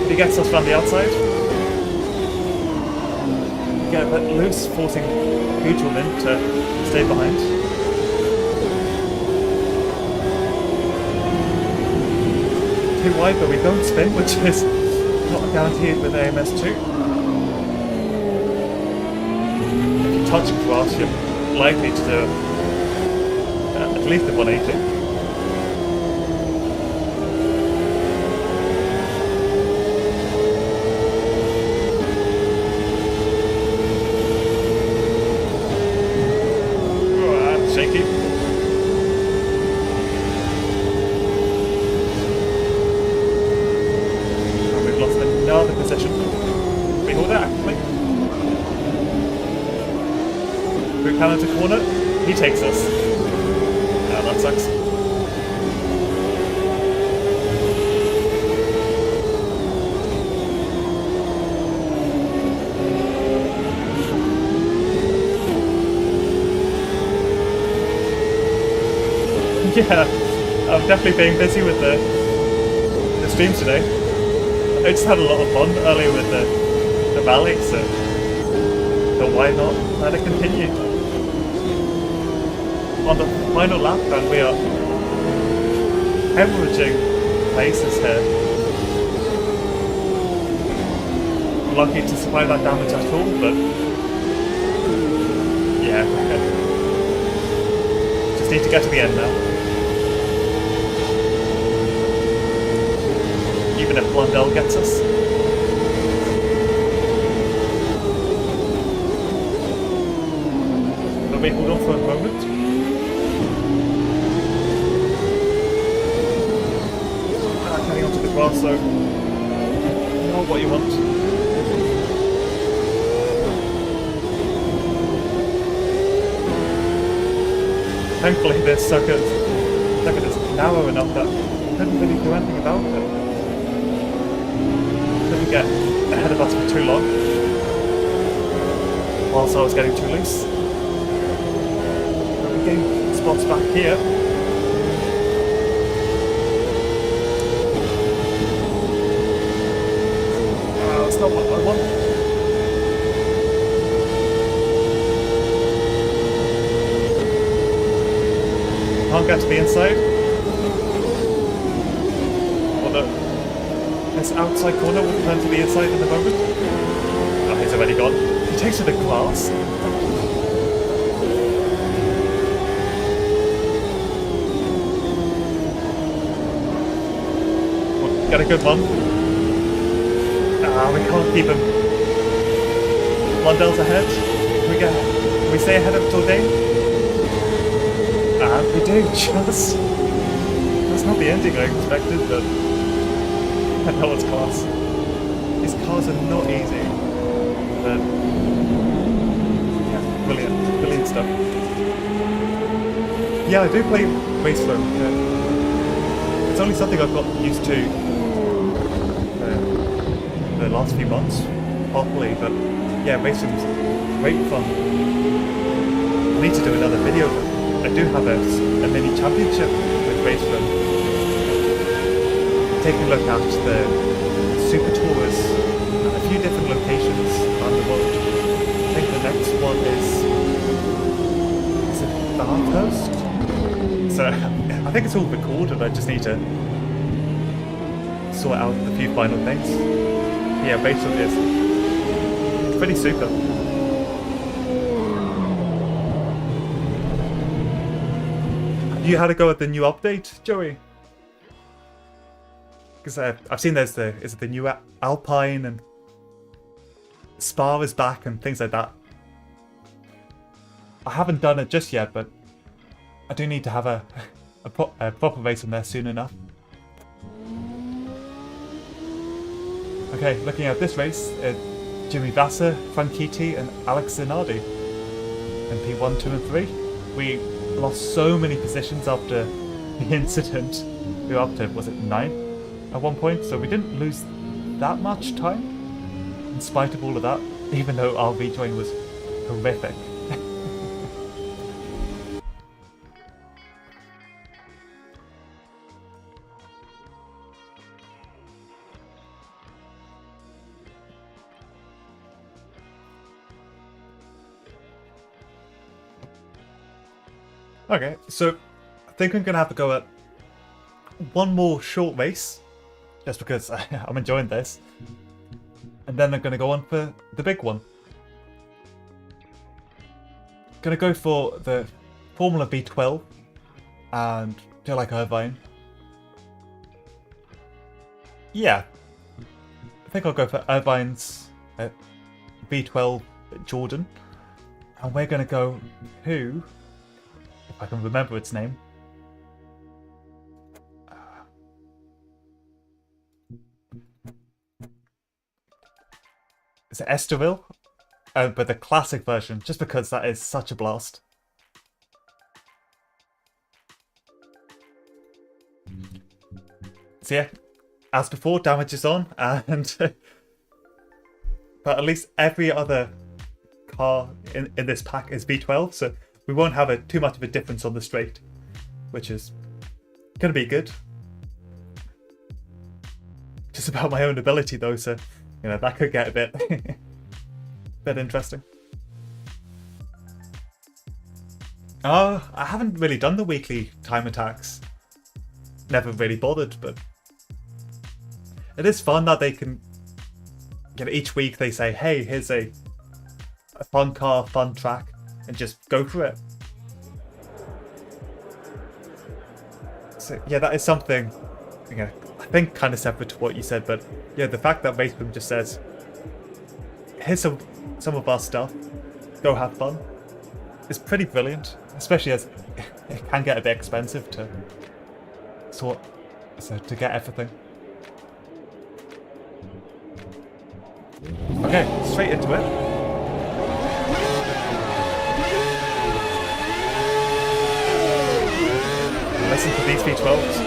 [SPEAKER 1] He gets us from the outside. Get a bit loose, forcing Gugelmin to stay behind. Too wide, but we don't spin, which is not guaranteed with AMS2. If you touch grass, you're likely to do at least a 180. Shaky. And we've lost another position. We hold that actually. Buchanan's corner. He takes us. Ah, that sucks. Yeah, I'm definitely being busy with the streams today. I just had a lot of fun earlier with the valley, so why not let it continue? On the final lap, and we are hemorrhaging places here. Lucky to survive that damage at all, but yeah, okay. Just need to get to the end now. Even if Blundell gets us. But we hold on for a moment. Getting onto the grass, so know what you want. Thankfully this circuit is narrow enough that I couldn't really do anything about it. Couldn't get ahead of us for too long, whilst I was getting too loose. But we gained spots back here. That's not what I want. Can't get to the inside. This outside corner will turn to the inside in a moment. Oh, he's already gone. He takes to the glass. We'll get a good one. Ah, we can't keep him. Blundell's ahead. Can we stay ahead of Jourdain? Ah, we do, just. That's not the ending I expected, but that was class. These cars are not easy, but yeah, brilliant stuff. Yeah, I do play Race Flow. Yeah. it's only something I've got used to the last few months, properly, but yeah, racing was great fun. I need to do another video, but I do have a mini championship with Race Room. Take a look at the Super Tours at a few different locations around the world. I think the next one is it Bathurst? So I think it's all recorded, I just need to sort out a few final things. Yeah, based on this, it's pretty super. You had a go at the new update, Joey? Because I've seen there's the new Alpine and Spa is back and things like that. I haven't done it just yet, but I do need to have a proper race on there soon enough. Okay, looking at this race, Jimmy Vasser, Franchitti and Alex Zanardi in P1, 2 and 3. We lost so many positions after the incident. We were up to, was it 9 at one point? So we didn't lose that much time in spite of all of that, even though our rejoin was horrific. Okay, so I think I'm gonna have to go at one more short race, just because I'm enjoying this, and then I'm gonna go on for the big one. Gonna go for the Formula V12 and do like Irvine. Yeah, I think I'll go for Irvine's V12 Jordan, and we're gonna go to, if I can remember its name. Is it Estoril? But the classic version, just because that is such a blast. So yeah, as before, damage is on, and but at least every other car in this pack is V12, so we won't have too much of a difference on the straight, which is going to be good. Just about my own ability though, so you know that could get a bit interesting. I haven't really done the weekly time attacks. Never really bothered, but it is fun that they can, you know, each week they say, hey, here's a fun car, fun track, and just go for it. So yeah, that is something, you know, I think kind of separate to what you said, but yeah, the fact that Raceboom just says, here's some of our stuff, go have fun, is pretty brilliant, especially as it can get a bit expensive to to get everything. Okay, straight into it. Listen to these V12s.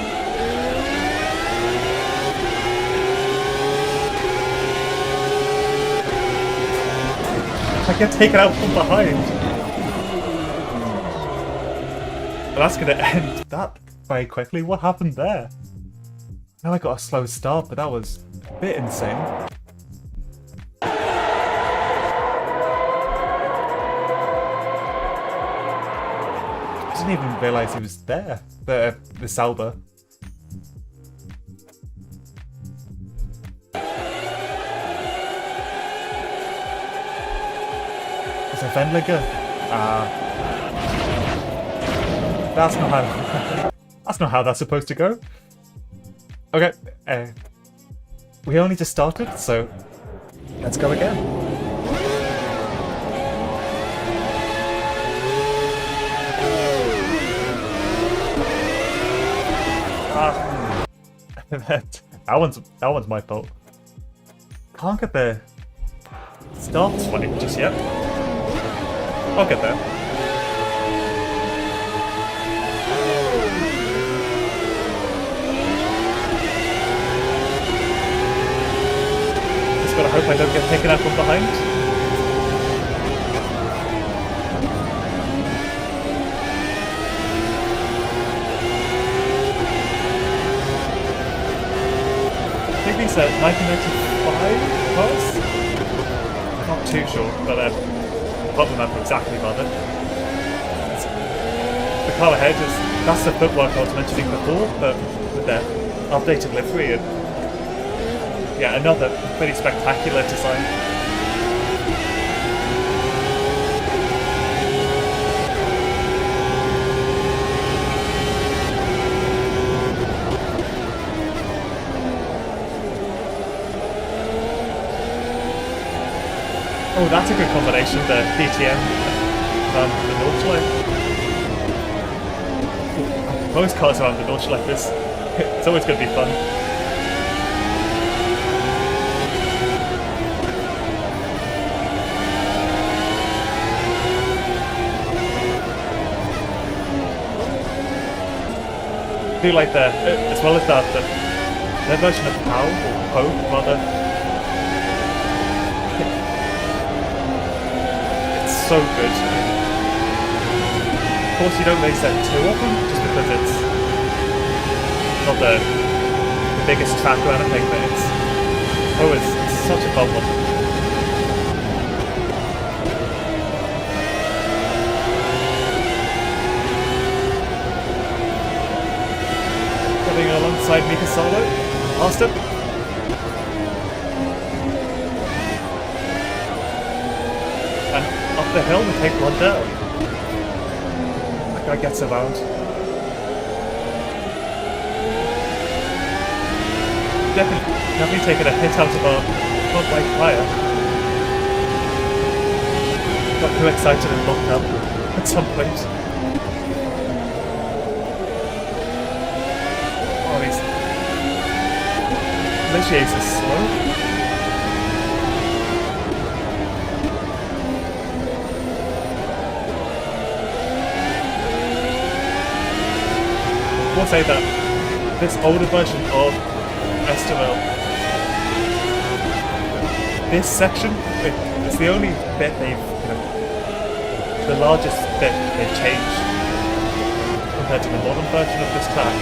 [SPEAKER 1] I get taken out from behind. Well, that's going to end that very quickly. What happened there? Now I got a slow start, but that was a bit insane. I didn't even realise he was there. The Sauber. Is it Wendlinger? That's not how. That's not how that's supposed to go. Okay, we only just started, so let's go again. That one's my fault. Can't get the starts right just yet. I'll get there. I don't get taken out from behind. I think these are 1995 cars? I'm not too sure, but I can't remember exactly about it. The car ahead that's the footwork I was mentioning before, but with their updated livery and yeah, another pretty spectacular design. Oh, that's a good combination, the DTM and the Nordschleife. Most cars around the Nordschleife it's always going to be fun. I do like as well as that, their version of POW, or PO rather, it's so good. Of course you don't race that too often, just because it's not the biggest track or anything, but it's such a fun one. Alongside Mika Solo, past him. And up the hill we take one down. That guy gets around. Definitely taking a hit out of our front right tyre. Got too excited and locked up at some point. Initiates is slow. I will say that this older version of Estoril, this section, it's the only bit the largest bit they've changed compared to the modern version of this track.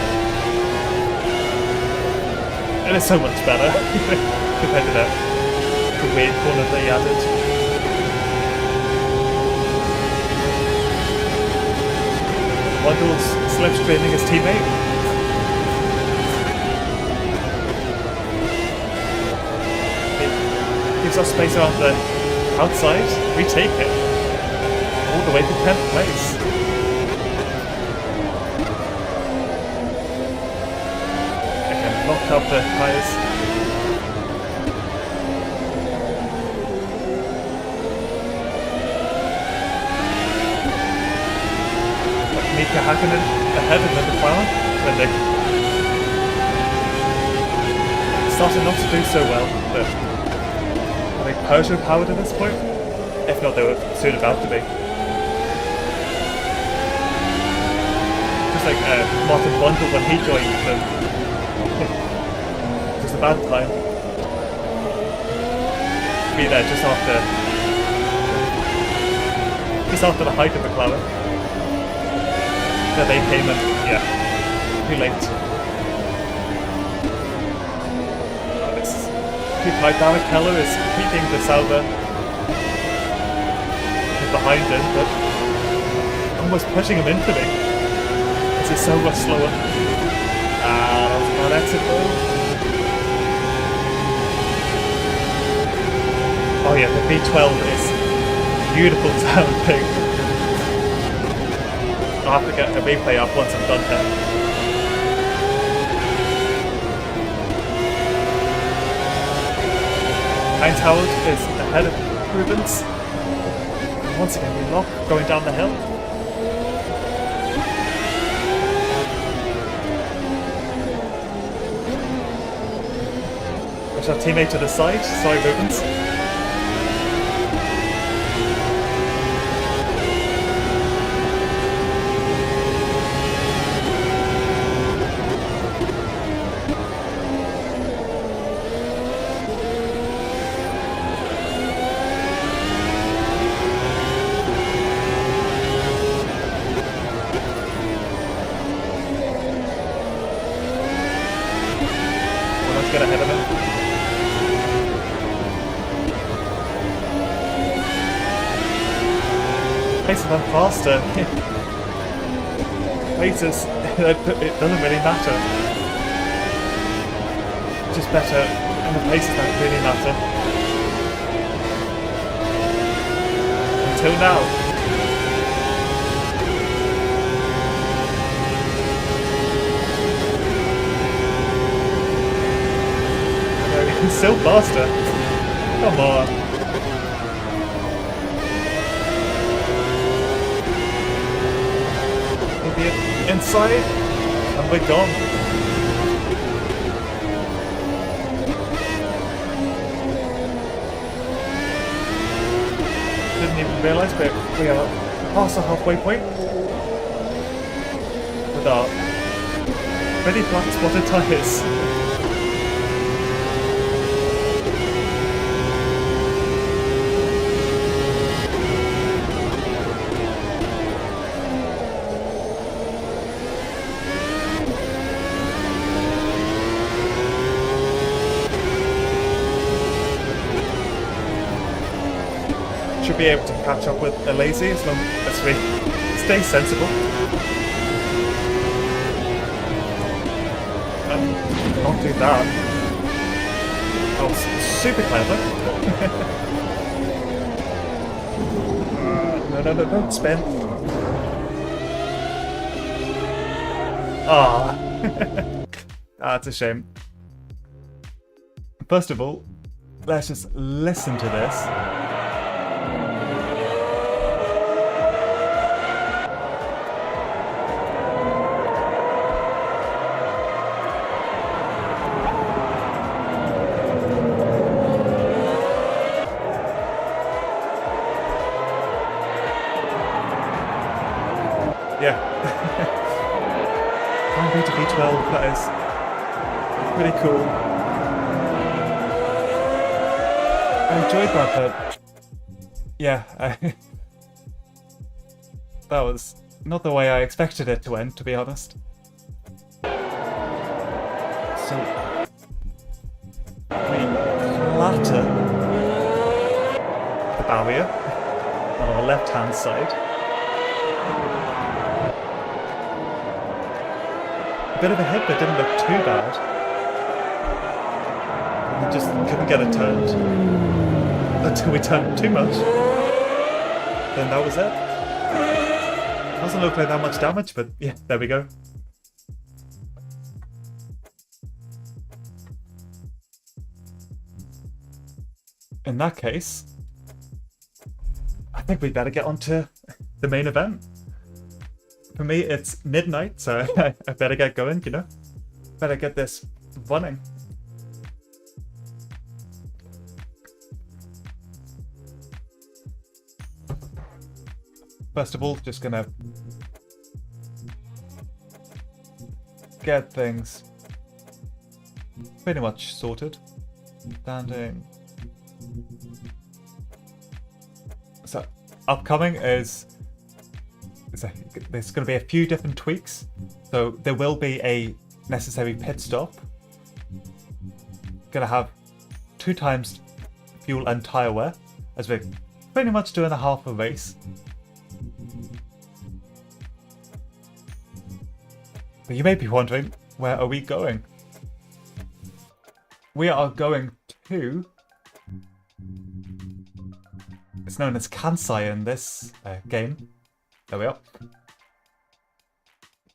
[SPEAKER 1] And it's so much better compared to the weird corner they added. Wendell's slipstreaming his teammate. It gives us space around the outside. We take it all the way to 10th place. Locked up the tyres. Mika Hakkinen ahead of the McLaren when they started not to do so well, but are they Peugeot powered at this point? If not, they were soon about to be. Just like Martin Bundle when he joined them. Just a bad time. Be there just after the height of the McLaren. Yeah, they came and yeah, too late. It's too tight. Darren Keller is keeping the Sauber behind him, but almost pushing him into me as he's so much slower. That was an exit move. Oh yeah, the V12 is beautiful sounding. I'll have to get a replay up once I'm done here. Heinz Howard is ahead of Rubens. Once again, we lock going down the hill. There's our teammate to the side. Sorry, Rubens. to get ahead of him. Pace them faster. Paces, it doesn't really matter. It's just better, and the paces don't really matter. Until now. He's still faster. Come on. We'll be inside, and we're gone. Didn't even realise, but we are past the halfway point with our pretty flat spotted tyres. Should be able to catch up with a lazy as long as we stay sensible. And not do that. Oh, super clever. No, don't spin. Ah, that's a shame. First of all, let's just listen to this. Yeah. Can't beat a V12, that is pretty cool. I enjoyed that, but yeah, that was not the way I expected it to end, to be honest. So, we clatter the barrier on our left-hand side. A bit of a hit, but didn't look too bad. We just couldn't get it turned until we turned too much. Then that was it. Doesn't look like that much damage, but yeah, there we go. In that case, I think we'd better get on to the main event. For me, it's midnight, so I better get going, you know? Better get this running. First of all, just gonna get things pretty much sorted. Standing. So, upcoming is... there's going to be a few different tweaks, so there will be a necessary pit stop. Going to have 2 times fuel and tyre wear, as we're pretty much doing a half a race. But you may be wondering, where are we going? We are going to... it's known as Kansai in this game. There we are.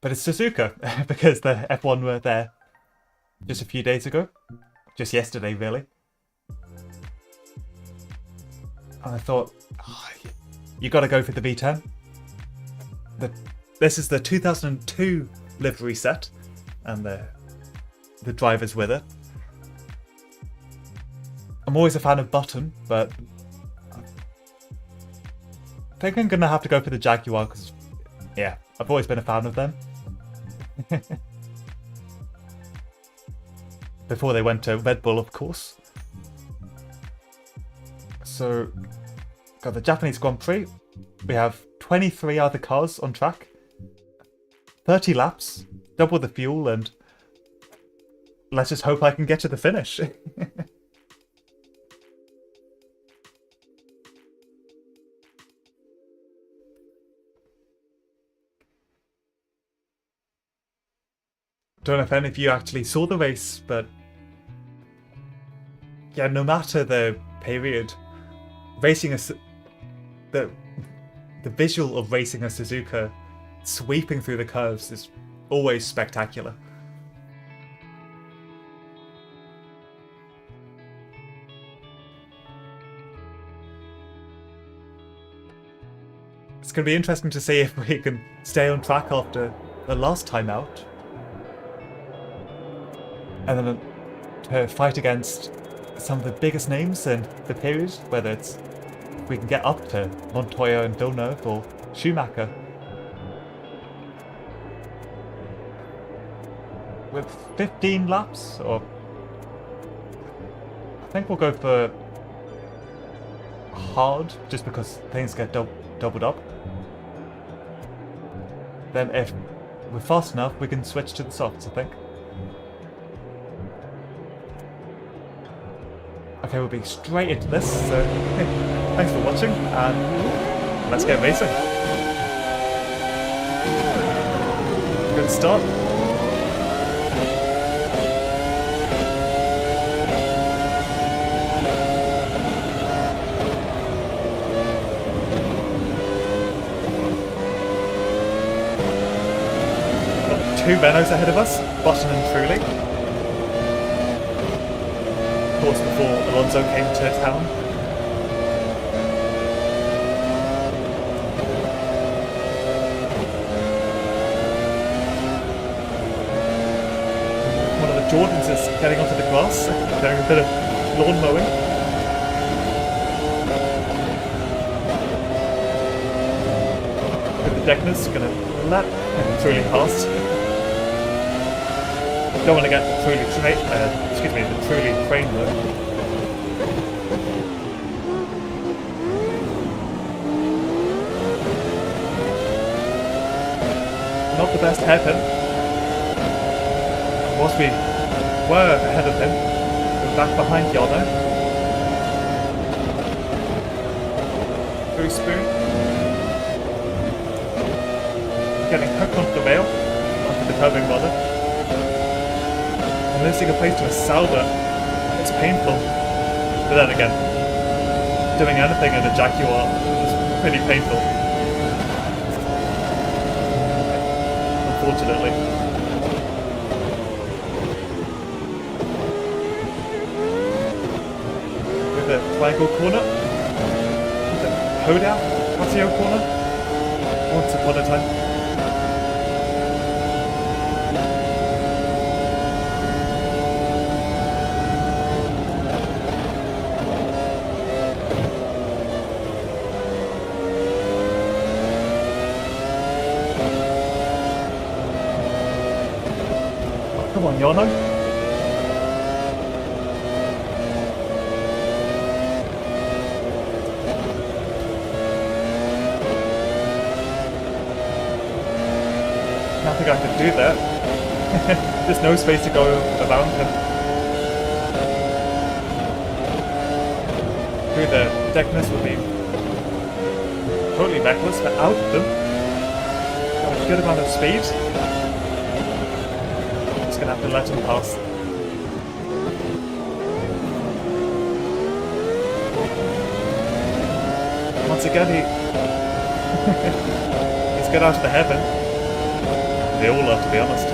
[SPEAKER 1] But it's Suzuka, because the F1 were there just a few days ago. Just yesterday, really. And I thought, oh, you gotta go for the V10. This is the 2002 livery set, and the drivers with it. I'm always a fan of Button, but I think I'm gonna have to go for the Jaguar because, yeah, I've always been a fan of them. Before they went to Red Bull, of course. So, got the Japanese Grand Prix. We have 23 other cars on track. 30 laps, double the fuel, and let's just hope I can get to the finish. Don't know if any of you actually saw the race, but yeah, no matter the period, racing the visual of racing a Suzuka sweeping through the curves is always spectacular. It's going to be interesting to see if we can stay on track after the last time out. And then to fight against some of the biggest names in the period, whether it's if we can get up to Montoya and Villeneuve or Schumacher. With 15 laps, or I think we'll go for hard, just because things get doubled up. Then if we're fast enough, we can switch to the softs, I think. Okay, we'll be straight into this, so thanks for watching, and let's get racing. Good start. Got 2 Renaults ahead of us, Button and Trulli. Of course, before Alonso came to town. One of the Jordans is getting onto the grass, doing a bit of lawn mowing. With the Deckner's gonna let Trulli past. Don't want to get the Trulli train though. Not the best hairpin. Whilst we were ahead of him, we're back behind Yano. Very spoon. Getting hooked onto the rail, onto the curbing rather. Losing a place to a Sauber, it's painful. But then again, doing anything in a Jaguar is pretty painful. Unfortunately. With the triangle corner, the Hoda patio corner, once upon a time. Come on, Yano. Nothing I can do there. There's no space to go around him. Through the Deckner's would be totally reckless, but out of them, got a good amount of speed. Gonna have to let him pass. Once again, he's got out of the heaven. They all are, to be honest.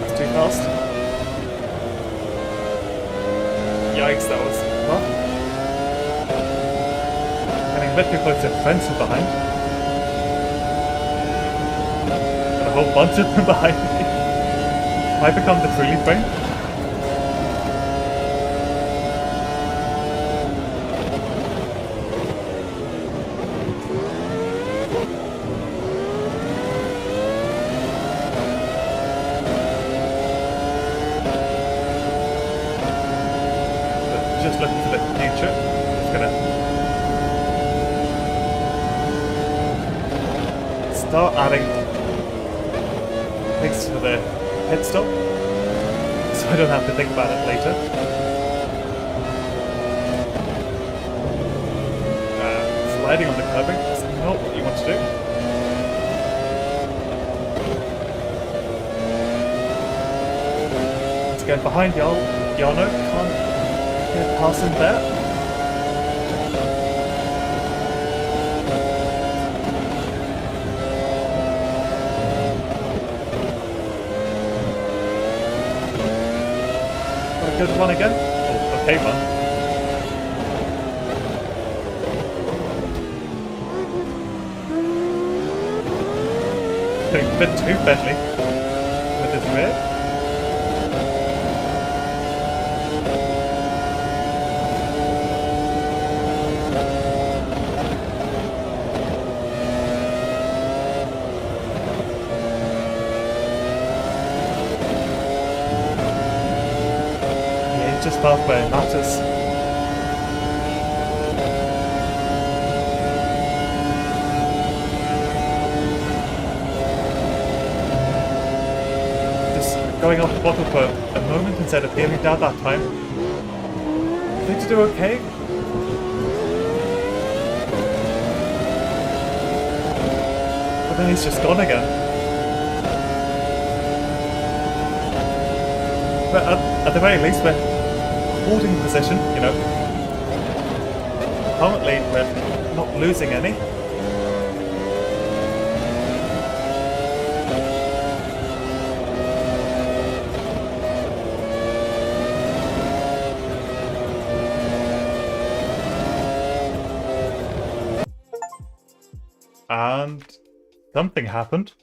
[SPEAKER 1] That's too fast. Yikes, that was rough. Getting a bit too close to friends from behind. A whole bunch of them behind me. I become the Trulli train. But just looking for the future. Just gonna start adding thanks for the pit stop, so I don't have to think about it later. Sliding on the curbing is not what you want to do. Let's get behind Yano, can't get past him there. Good one again. Oh, okay, one. Doing a bit too badly with his rear. Just above where it matters. Just going off the bottle for a moment instead of feeling down that time. Things to do okay. But then he's just gone again. But at the very least, we're holding position, you know. Currently, we're not losing any. And something happened.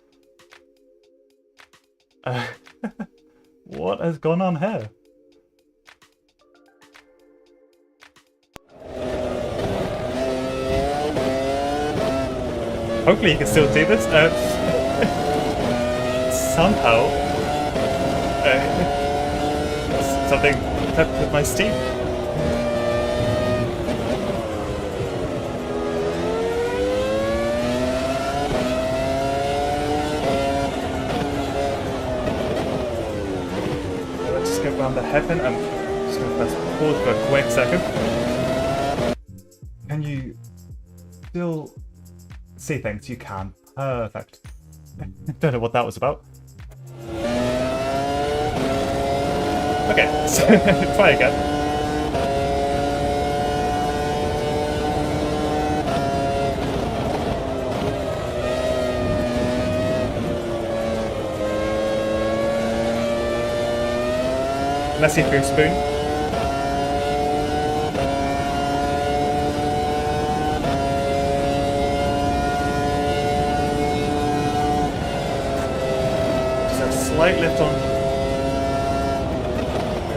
[SPEAKER 1] What has gone on here? Hopefully you can still see this. Somehow, something happened with my Steam. Let's just get around the hairpin. I'm just going to press pause for a quick second. Can you still see things? You can. Perfect. Don't know what that was about. Okay, so try again. Messy through spoon. Slight lift on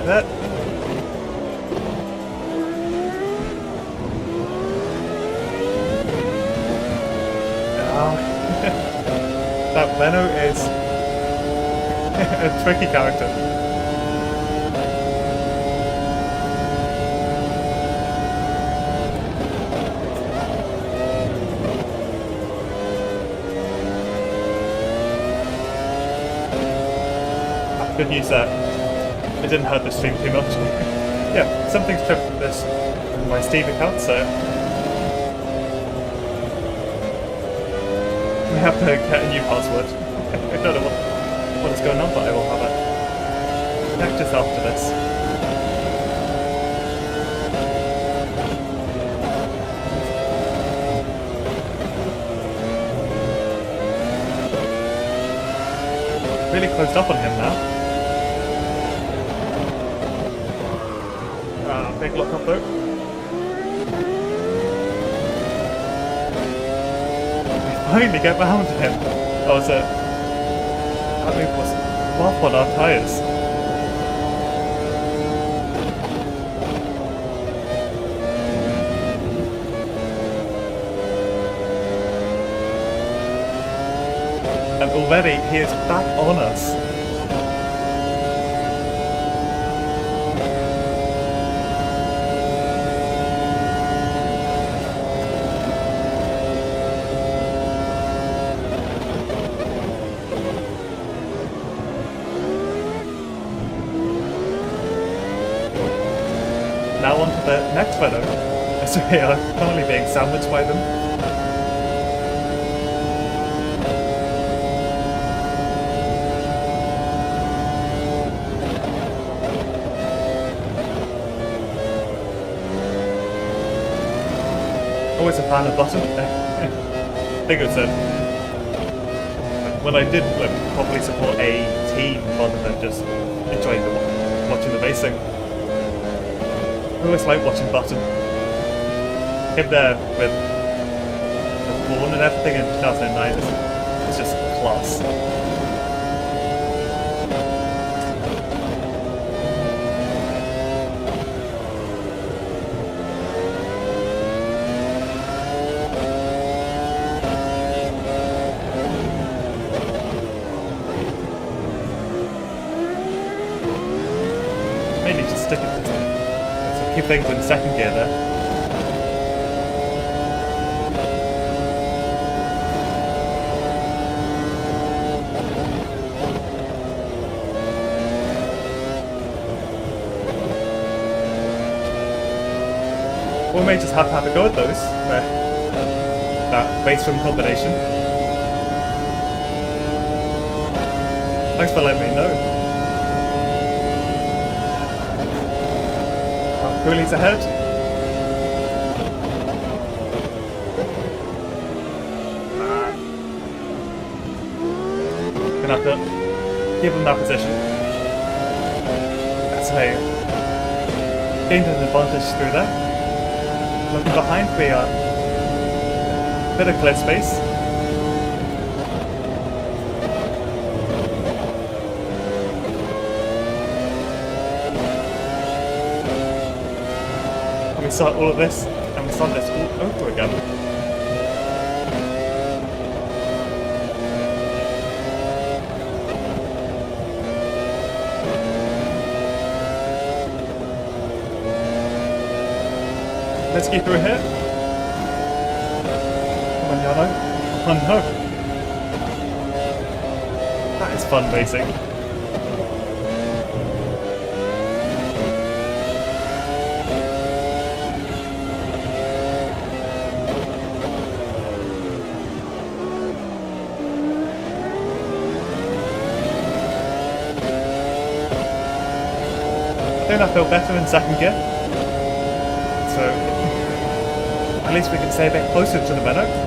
[SPEAKER 1] that. That Leno is a tricky character. Good news that it didn't hurt the stream too much. Yeah, something's tripped with this in my Steam account, so we have to get a new password. I don't know what is going on, but I will have it checked just after this. Really closed up on him now. Big lock up though. We finally get round to him. That move was rough on our tyres. And already he is back on us. next photo, as we are currently being sandwiched by them. Always a fan of Button. I think it said when I did probably support a team rather than just enjoying watching the racing. I always like watching Button. Him there with the Brawn and everything in 2009 is just class. Mainly just stick it to so keep things in second gear there. Or we may just have to have a go at those, that race room combination. Thanks for letting me know. Cooley's ahead. Gonna have to give him that position. That's how you gained an advantage through there. Looking behind, we are a bit of clear space. We start all of this, and we start this all over again. Let's get through here. Come on, Yano. Oh no. That is fun racing. I think I feel better in second gear, so at least we can stay a bit closer to the Renault.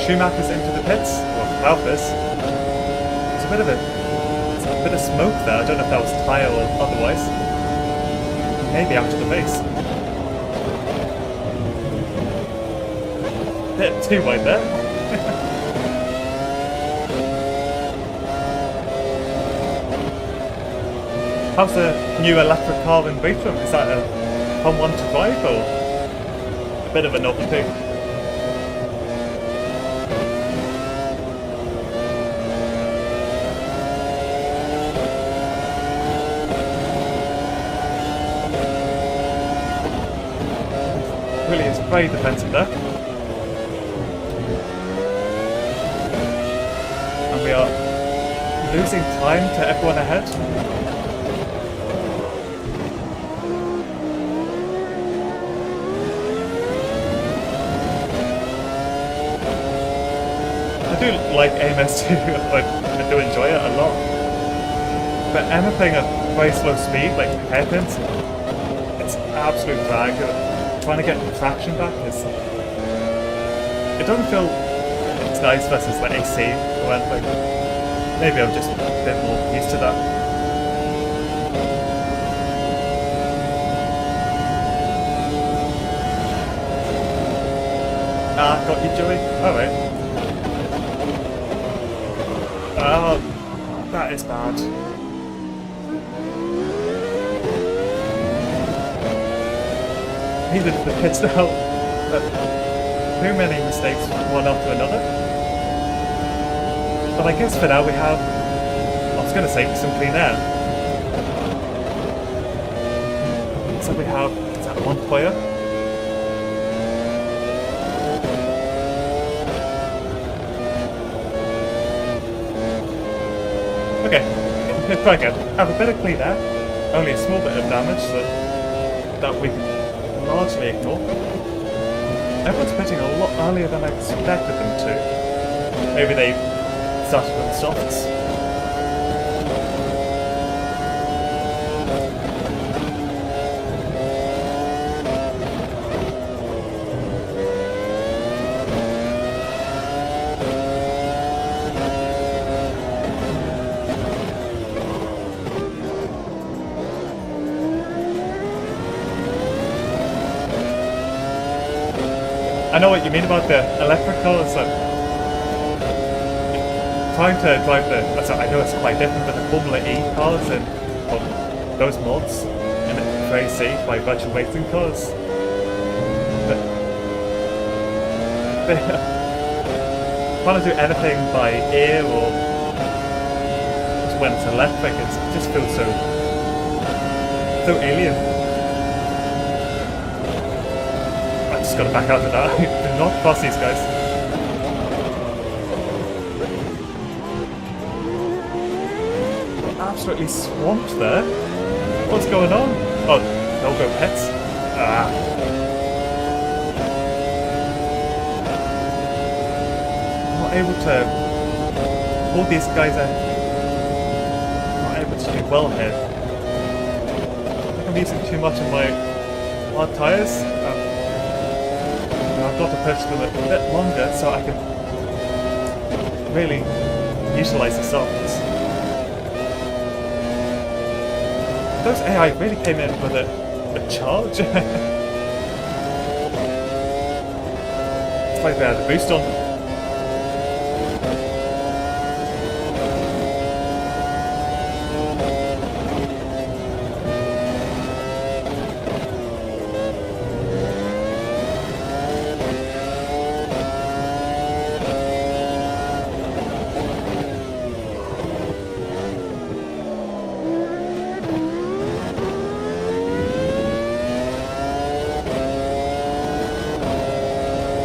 [SPEAKER 1] Schumacher's into the pits, or Alpha's. It's a bit of smoke there. I don't know if that was tyre or otherwise. Maybe out of the base. Bit too wide there. How's the new electric car in Beethoven? Is that a fun one to drive or a bit of a novelty? Really is very defensive there. And we are losing time to everyone ahead. I do like AMS2, I do enjoy it a lot. But anything at very slow speed, like hairpins, it's absolute drag. Trying to get traction back is... It doesn't feel it's nice versus like AC or anything. Maybe I'm just a bit more used to that. Ah, got you, Joey. Alright. Oh, that is bad. Even the pits now, too many mistakes one after another. But I guess for now we have, I was going to say, some clean air. So we have, is that Montoya? Okay, let's try again. Have a bit of clean air, only a small bit of damage that we can largely ignore. Everyone's pitting a lot earlier than I expected them to. Maybe they started on softs. I know what you mean about the electrical. It's like trying to drive the. I know it's quite different, but the Formula E cars and those mods in Phase C by virtual racing cars. They trying to do anything by ear or when it's electric, it just feels so alien. Just gotta back out of that. Do not cross these guys. We're absolutely swamped there. What's going on? Oh, no go pets. Ah. I'm not able to hold these guys out. Not able to do well here. I think I'm using too much of my hard tires. I've got to push them a bit longer so I can really utilize the softs. Those AI really came in with a charge. It's like they had a boost on them.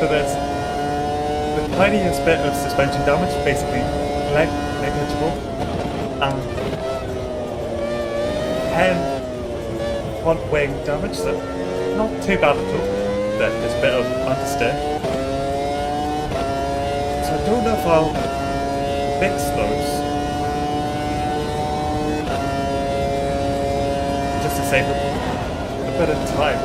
[SPEAKER 1] So there's the tiniest bit of suspension damage, basically negligible, and 10 front wing damage, so not too bad at all. There's a bit of understeer. So I don't know if I'll fix those. Just to save a bit of time.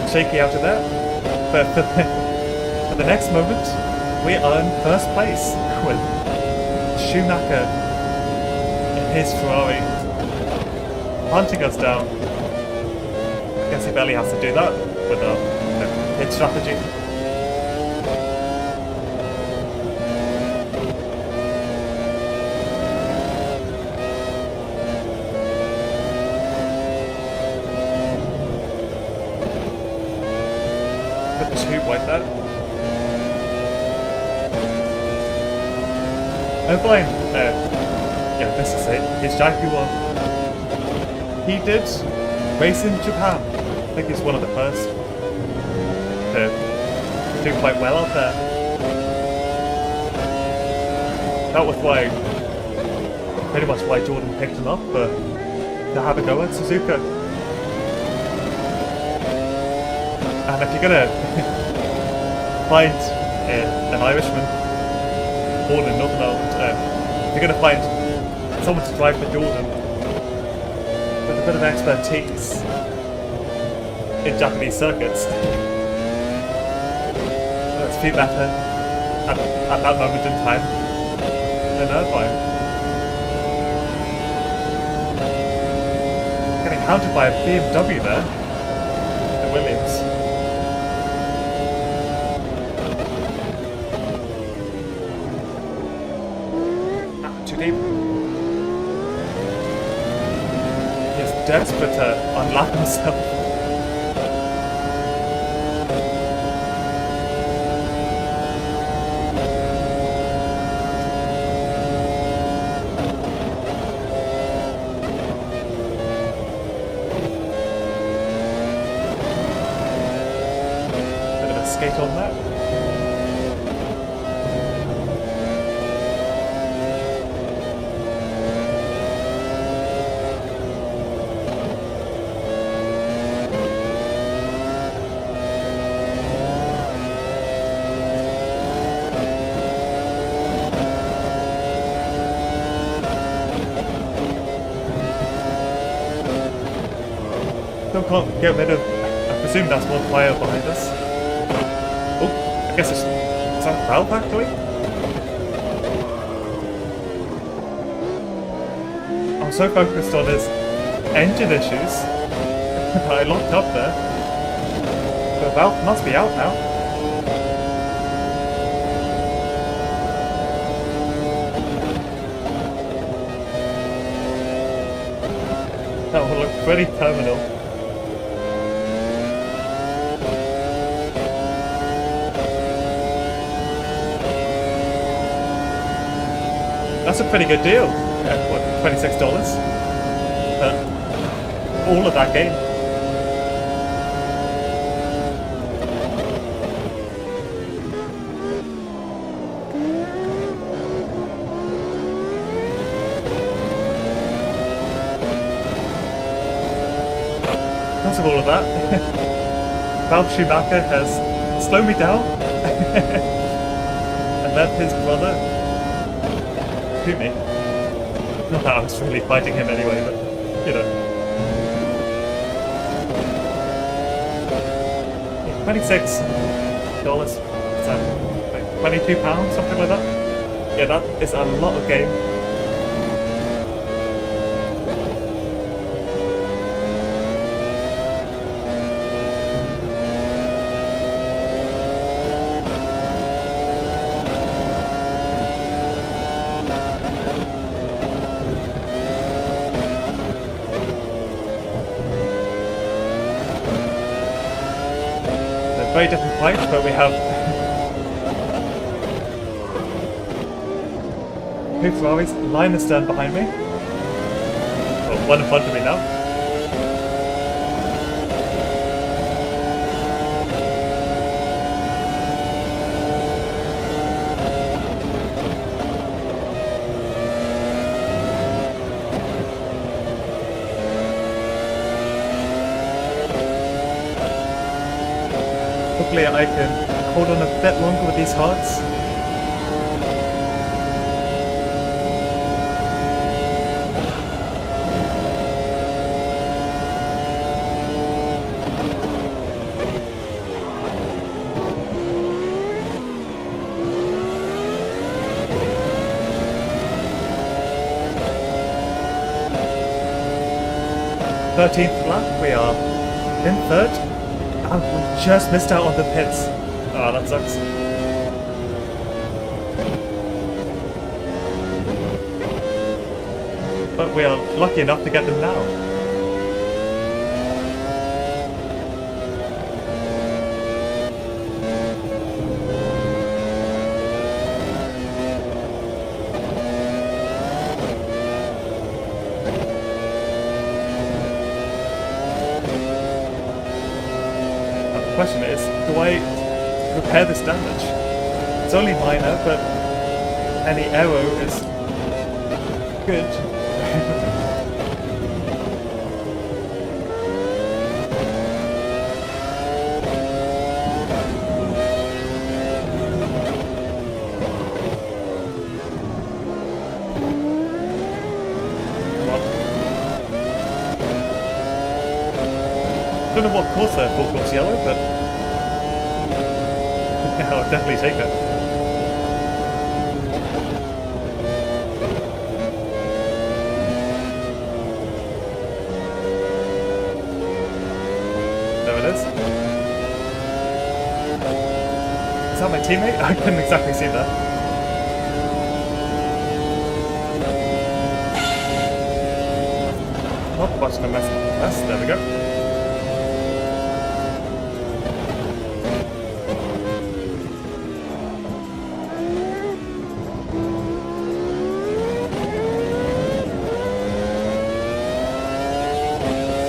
[SPEAKER 1] Shaky out of that, but for the next moment, we are in first place with Schumacher in his Ferrari hunting us down. I guess he barely has to do that with our pit strategy. Too white there. I'm fine. Yeah, this is it. It's Jackie one. He did race in Japan. I think he's one of the first to do quite well out there. That was why, pretty much why Jordan picked him up to have a go at Suzuka. And if you're gonna find an Irishman born in Northern Ireland, if you're gonna find someone to drive for Jordan with a bit of expertise in Japanese circuits, let's feed that at that moment in time in Irvine. Getting hounded by a BMW there, the Williams. too deep. He's desperate to unlap himself. Bit of a skate on that. Still can't get rid of. I presume that's one fire behind us. Oh, I guess it's some valve actually. I'm so focused on his engine issues that I locked up there. The valve must be out now. That will look pretty terminal. That's a pretty good deal. What, $26? All of that game. Because of all of that, Valve Schumacher has slowed me down and left his brother to me. Not that I was really fighting him anyway, but you know. $26. Is that like £22, something like that? Yeah, that is a lot of game. Very different fights, but we have two Ferraris, line astern behind me. Well, one in front of me now. Hopefully I can hold on a bit longer with these hearts. '13th lap, we are in third. Oh, we just missed out on the pits. Oh, that sucks. But we are lucky enough to get them now. The question is, do I repair this damage? It's only minor, but any arrow is good. I don't know what caused that full course yellow, but yeah, I'll definitely take it. There it is. Is that my teammate? I couldn't exactly see that. not the button I messed. There we go.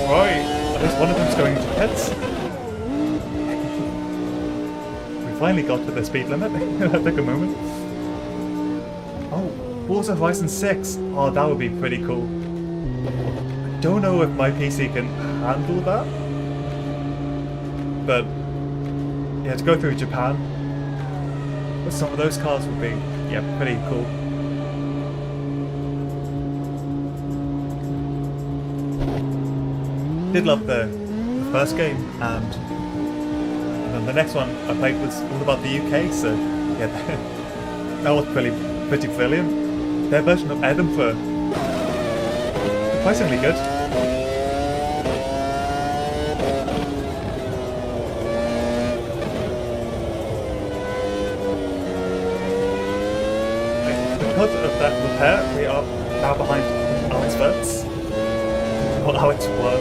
[SPEAKER 1] Right, at least one of them's going into pits. We finally got to the speed limit. That took a moment. Oh, Forza Horizon 6. Oh, that would be pretty cool. I don't know if my PC can handle that. But, yeah, to go through Japan with some of those cars would be, yeah, pretty cool. Did love the first game, and then the next one I played was all about the UK, so yeah, that was pretty brilliant. Their version of Edinburgh, surprisingly good. Because of that repair, we are now behind AMS2's. Or AMS1.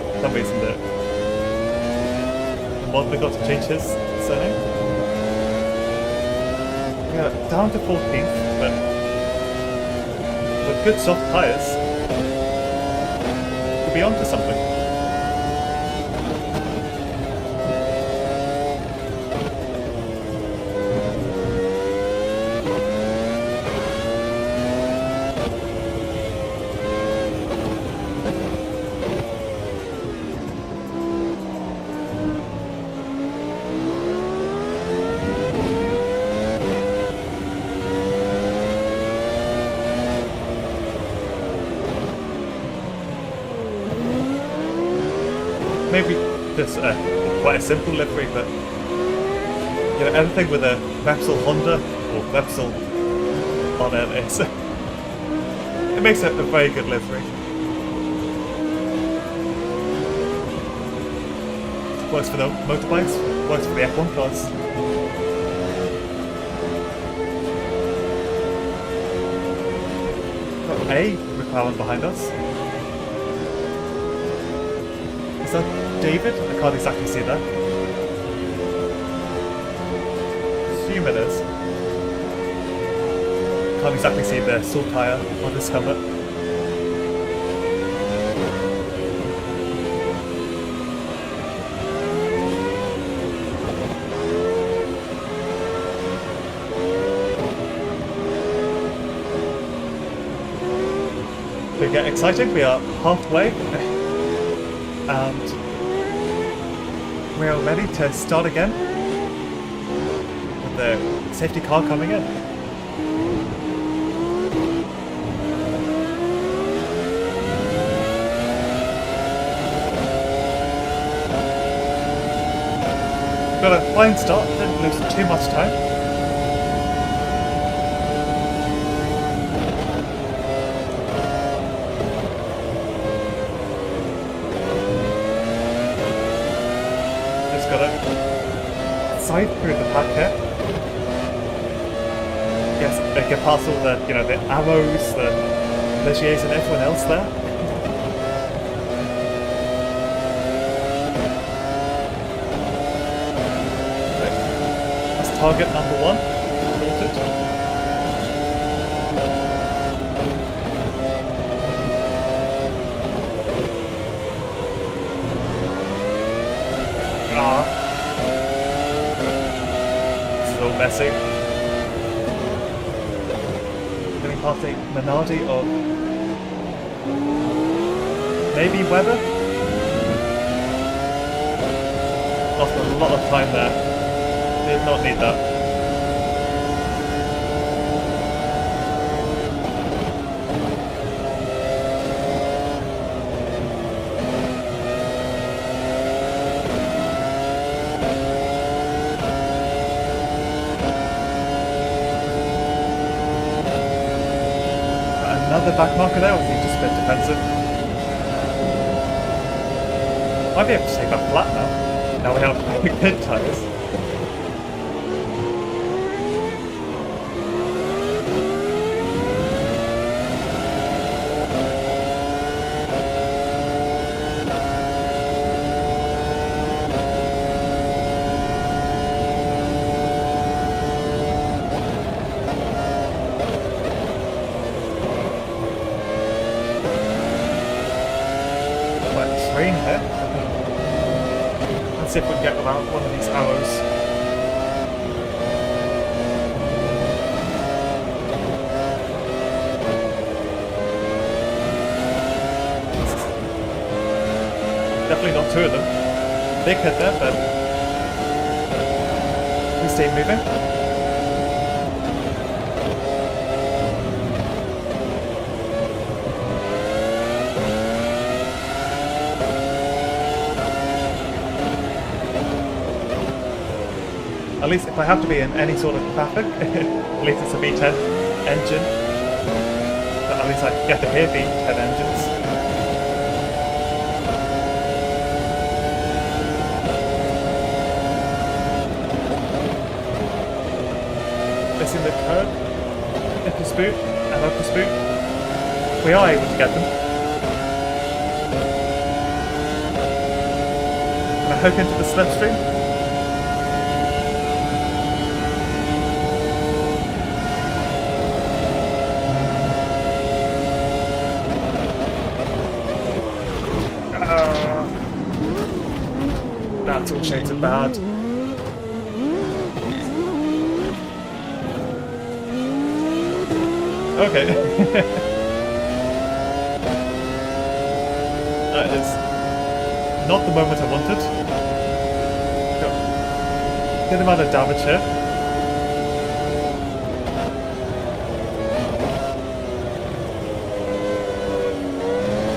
[SPEAKER 1] For some reason the mod got to change his surname. Yeah, down to 14th, but with good soft tyres, we'll be on to something. Maybe just quite a simple livery, but you know, anything with a Repsol Honda or Repsol on it, it makes it a very good livery. Works for the motorbikes, works for the F1 cars. Got a McLaren behind us. Is that David? I can't exactly see that. Assume it is. Can't exactly see the salt tyre on this cover. To get exciting, we are halfway. And we are ready to start again with the safety car coming in. Got a fine start, didn't lose too much time. Side through the pack here. Yes, get past all the, you know, the arrows, the Legiers and everyone else there. Right. That's target number 1. Sorted. Messy. Getting past a Minardi of maybe Weber. Lost a lot of time there. Did not need that. Another back marker there, or is he just a bit defensive? Might be able to take that flat now. Now we have pit tyres. Let's see if we can get around one of these arrows. Definitely not two of them. Big hit there, but we stay moving. At least if I have to be in any sort of traffic, at least it's a V10 engine. But at least I get to hear V10 engines. Missing the curb, into spook, and up the spook. We are able to get them. And I hook into the slipstream. That's all shades of bad. Okay. That is not the moment I wanted. Got a good amount of damage here.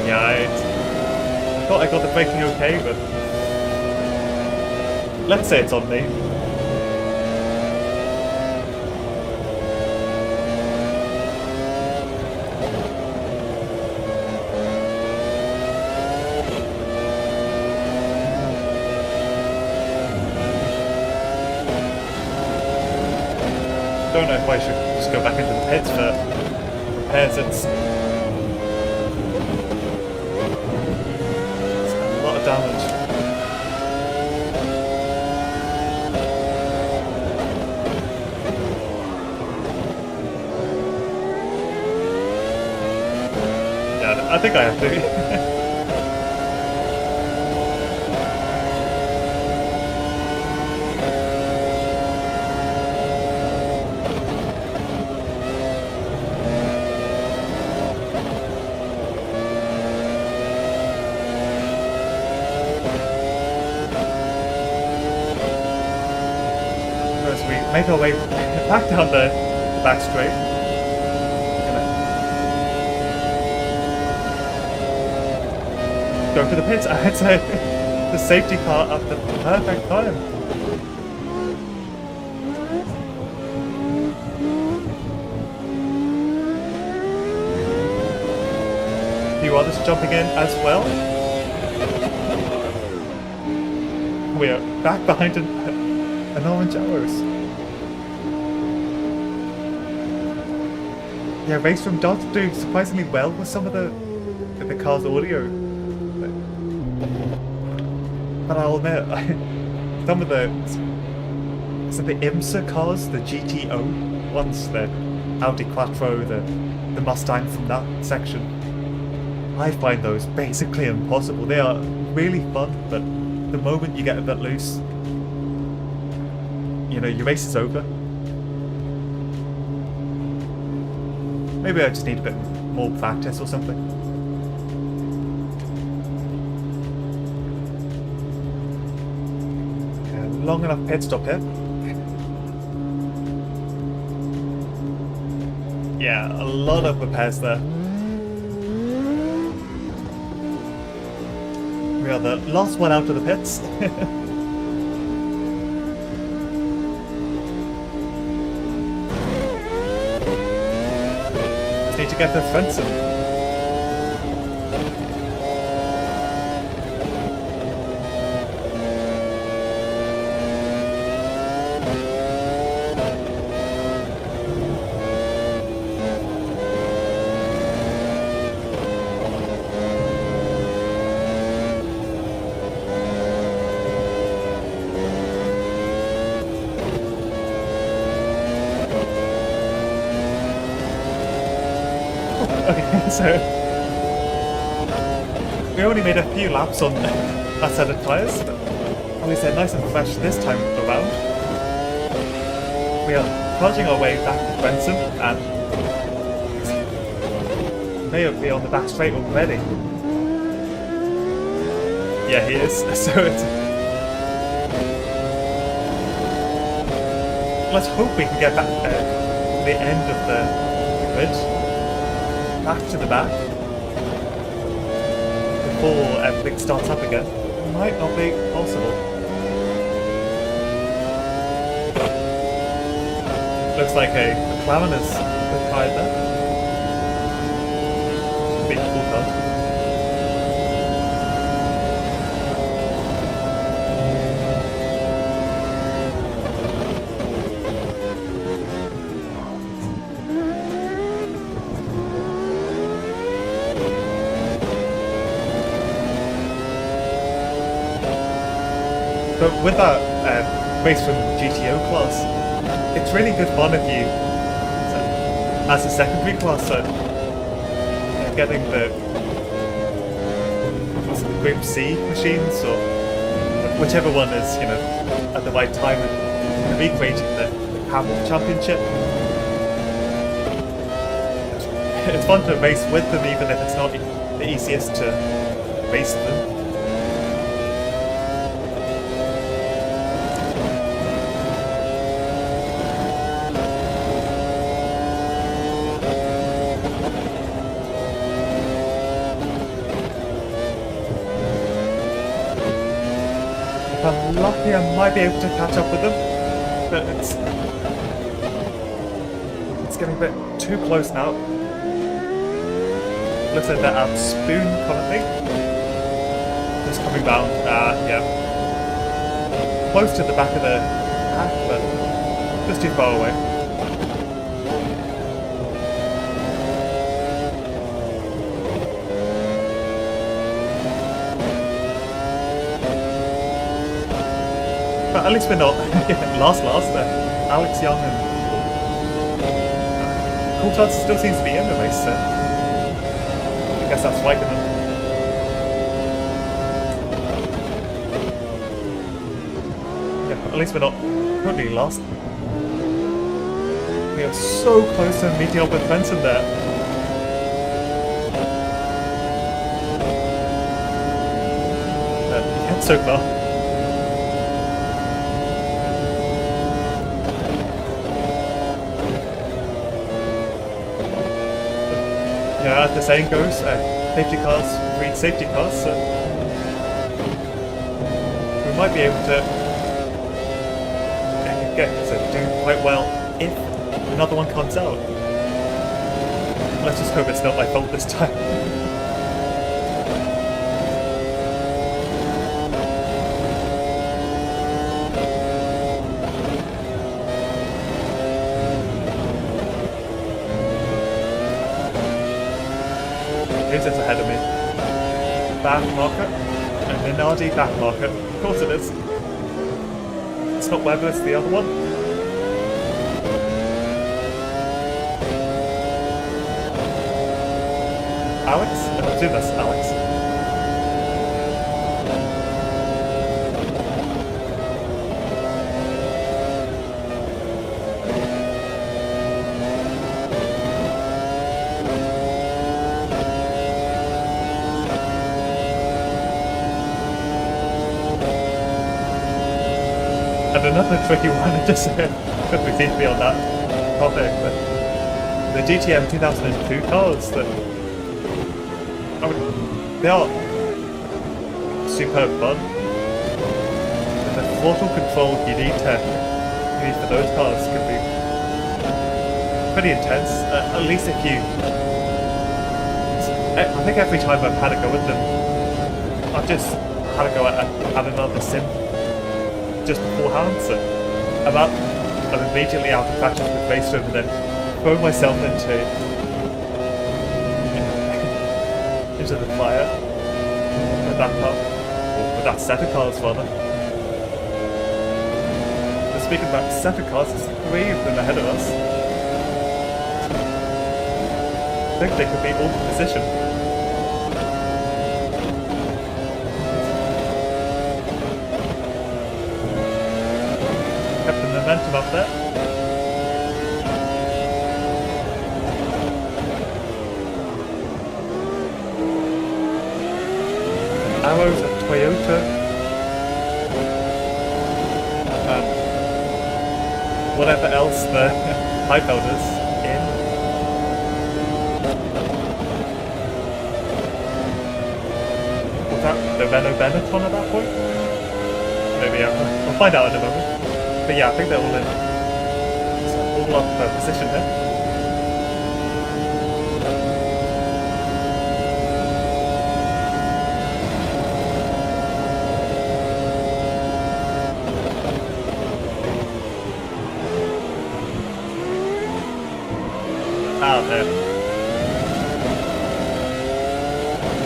[SPEAKER 1] Yeah, I thought I got the braking okay, but let's say it's on me. Don't know if I should just go back into the pits for repairs. It's a lot of damage. Yeah, I think I have to. Make our way back down the back straight. Go for the pits. I'd say the safety car at the perfect time. A few others jumping in as well. We are back behind an orange arrows. Yeah, Race from Dodge do surprisingly well with some of the car's audio. But I'll admit, some of the IMSA cars, the GTO ones, the Audi Quattro, the Mustang from that section, I find those basically impossible. They are really fun, but the moment you get a bit loose, you know, your race is over. Maybe I just need a bit more practice or something. Okay, long enough pit stop here. Yeah, a lot of repairs there. We are the last one out of the pits. Need to get the fence in. Okay, so we only made a few laps on that set of tyres. Like I said, nice and fresh this time around. We are trudging our way back to Benson, and may be on the back straight already. Yeah, he is. So it's... let's hope we can get back to the end of the grid, back to the back, before everything starts up again. It might not be possible. Looks like a McLaren is retired there. Big cool card. But with that race from GTO class, it's really good fun if you, as a secondary class, getting the Group C machines or whichever one is, you know, at the right time and recreating the Hamilton Championship. It's fun to race with them, even if it's not the easiest to race them. If I'm lucky, I might be able to catch up with them, but it's getting a bit too close now. Looks like they're at Spoon currently. Just coming round, yeah. Close to the back of the pack, but just too far away. But at least we're not last. Alex Young and Coulthard still seems to be in the race, so I guess that's right. Yeah, at least we're not totally lost. We are so close to meeting up with Benson there. Yeah, so far. Yeah, as the saying goes, safety cars breed safety cars, so we might be able to do quite well if another one comes out. Let's just hope it's not my fault this time. Who's this ahead of me? Back marker? And Minardi back marker. Of course it is. It's not Weber, it's the other one. Alex? I presume that's Alex. And another tricky one, I just quickly seems to be on that topic, but the GTM 2002 cars, that I mean, they are superb fun. And the throttle control you need for those cars can be pretty intense. At least if you, I think every time I've had a go with them, I've just had a go at another sim just beforehand, so I'm immediately out of practice with race room and then throw myself into the fire with that car, or with that set of cars rather. But speaking about set of cars, there's 3 of them ahead of us. I think they could be all position. momentum up there. Arrows at Toyota. And whatever else the Heifeld is in. Was that the Renault Benetton at that point? Maybe we'll find out in a moment. But yeah, I think they're all in. So all up position here. Ah, there.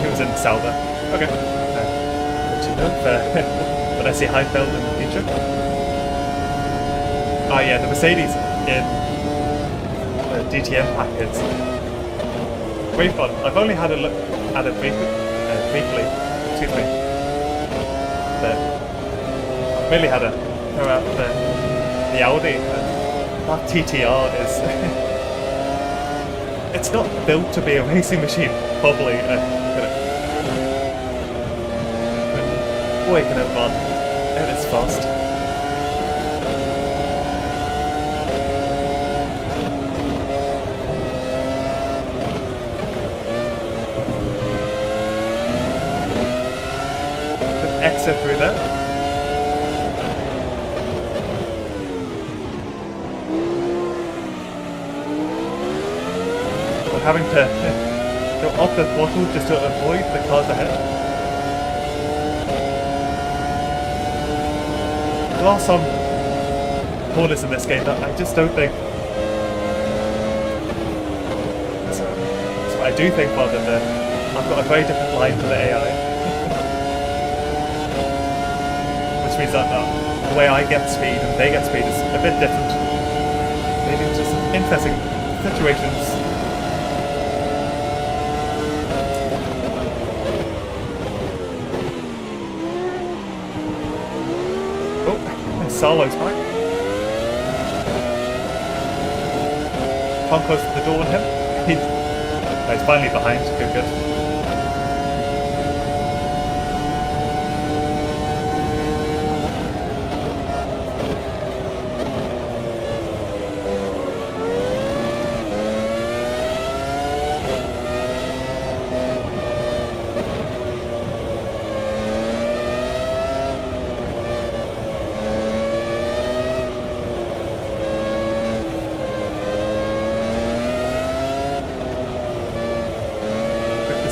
[SPEAKER 1] He was in Sauber. Okay. Good to know when I see Heifeld in the future. Oh yeah, the Mercedes in the DTM package. Great fun. I've only had a look at it briefly. Excuse me. But I've really had a throw out the Audi. That TTR is... It's not built to be a racing machine, probably. Boy, can it run. It is fast. Just exit through there. Having to go off the throttle just to avoid the cars ahead. There are some corners in this game that I just don't think. So I do think rather than I've got a very different line to the AI. Which means that the way I get speed and they get speed is a bit different. Leading to some interesting situations. Solo's back. Can't close the door on him. He's finally behind. Good, good.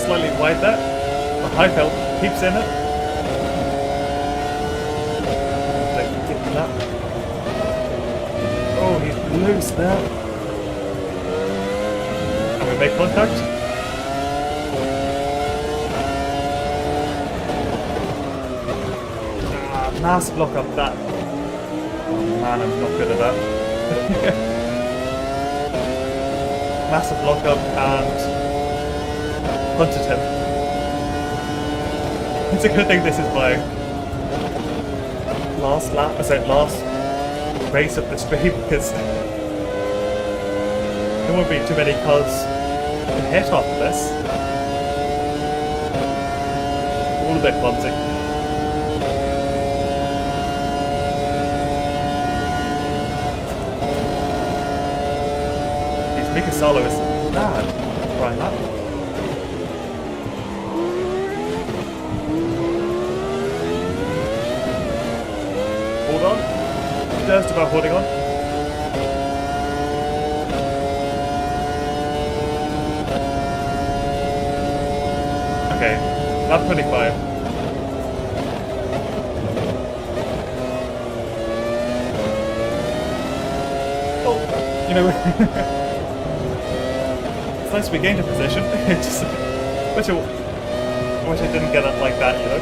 [SPEAKER 1] Slightly wide there, but Heifeld keeps in it. That. Oh, he's loose there. And we make contact. Nice block up that. Oh man, I'm not good at that. Massive block up and punted him. It's a good thing this is my last lap, last race of the stream, because there won't be too many cars to hit after this. All a bit clumsy. His Mika Salo is bad. Trying that. Hold on. Just about holding on. Okay, lap 25. Oh, you know, it's nice we gained a position. Just wish I didn't get it like that, you know.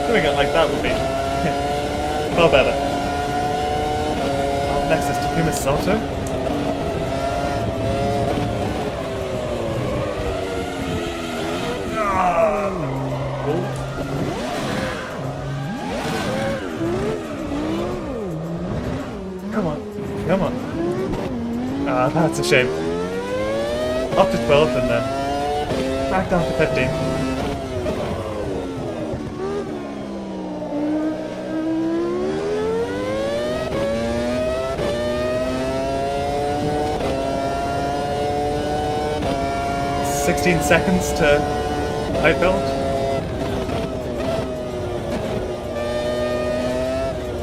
[SPEAKER 1] Doing it like that would be far better. Next is Takuma Sato. that's a shame. Up to 12 and then back down to 15. Seconds to high belt.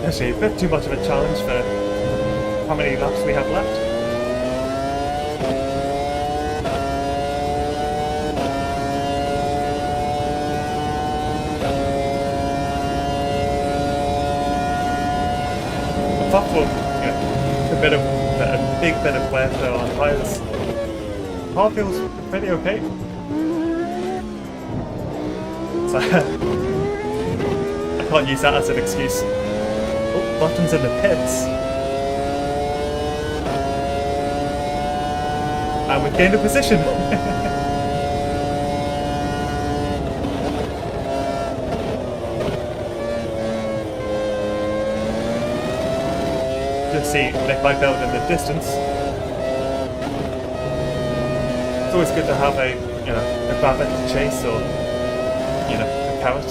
[SPEAKER 1] Actually, a bit too much of a challenge for how many laps we have left. Apart from a big bit of wear on tyres, car feels pretty okay. So I can't use that as an excuse. Oh, Button's in the pits. And we've gained a position. Just see Nick Belt in the distance. It's always good to have a rabbit to chase or a carrot.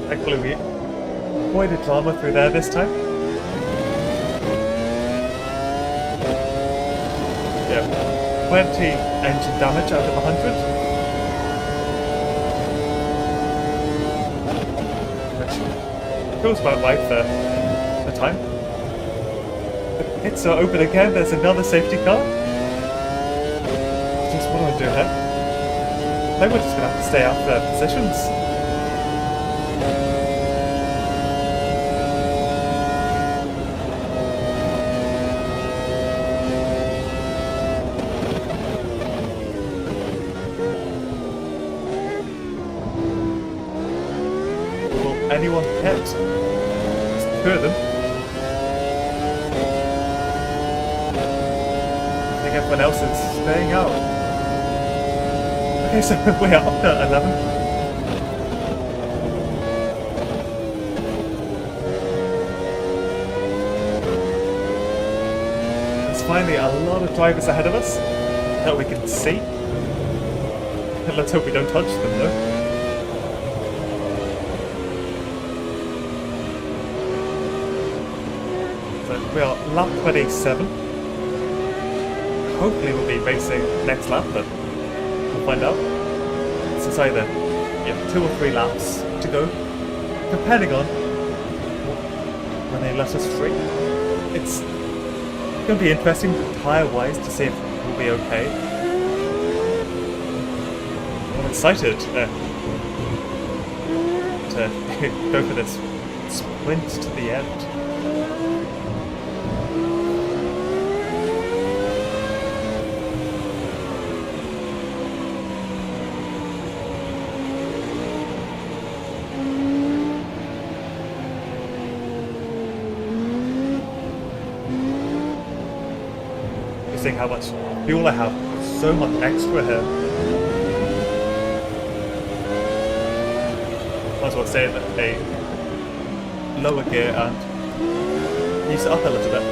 [SPEAKER 1] Thankfully we avoided drama through there this time. Yeah, 20 engine damage out of 100. Which feels about right for the time. The pits are open again, there's another safety car. Just what do I do here? I think we're just going to have to stay out for positions. Anyone hit? There's two of them. I think everyone else is staying out. Okay, so we're up to 11. There's finally a lot of drivers ahead of us that we can see. Let's hope we don't touch them though. We are lap 27. Hopefully we'll be racing next lap, but we'll find out. This is either 2 or 3 laps to go, depending on when they let us free. It's going to be interesting tyre-wise to see if we'll be okay. I'm excited to go for this sprint to the end. Seeing how much fuel I have, so much extra here. Might as well stay in a lower gear and use it up a little bit.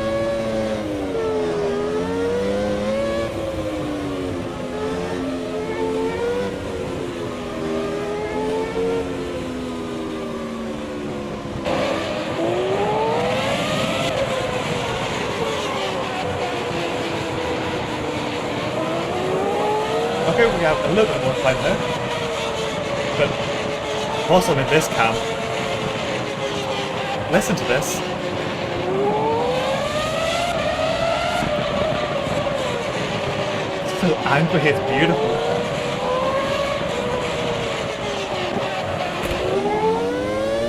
[SPEAKER 1] Okay, we have a little bit more time there, but also in this cam, listen to this. It's so angry, it's beautiful.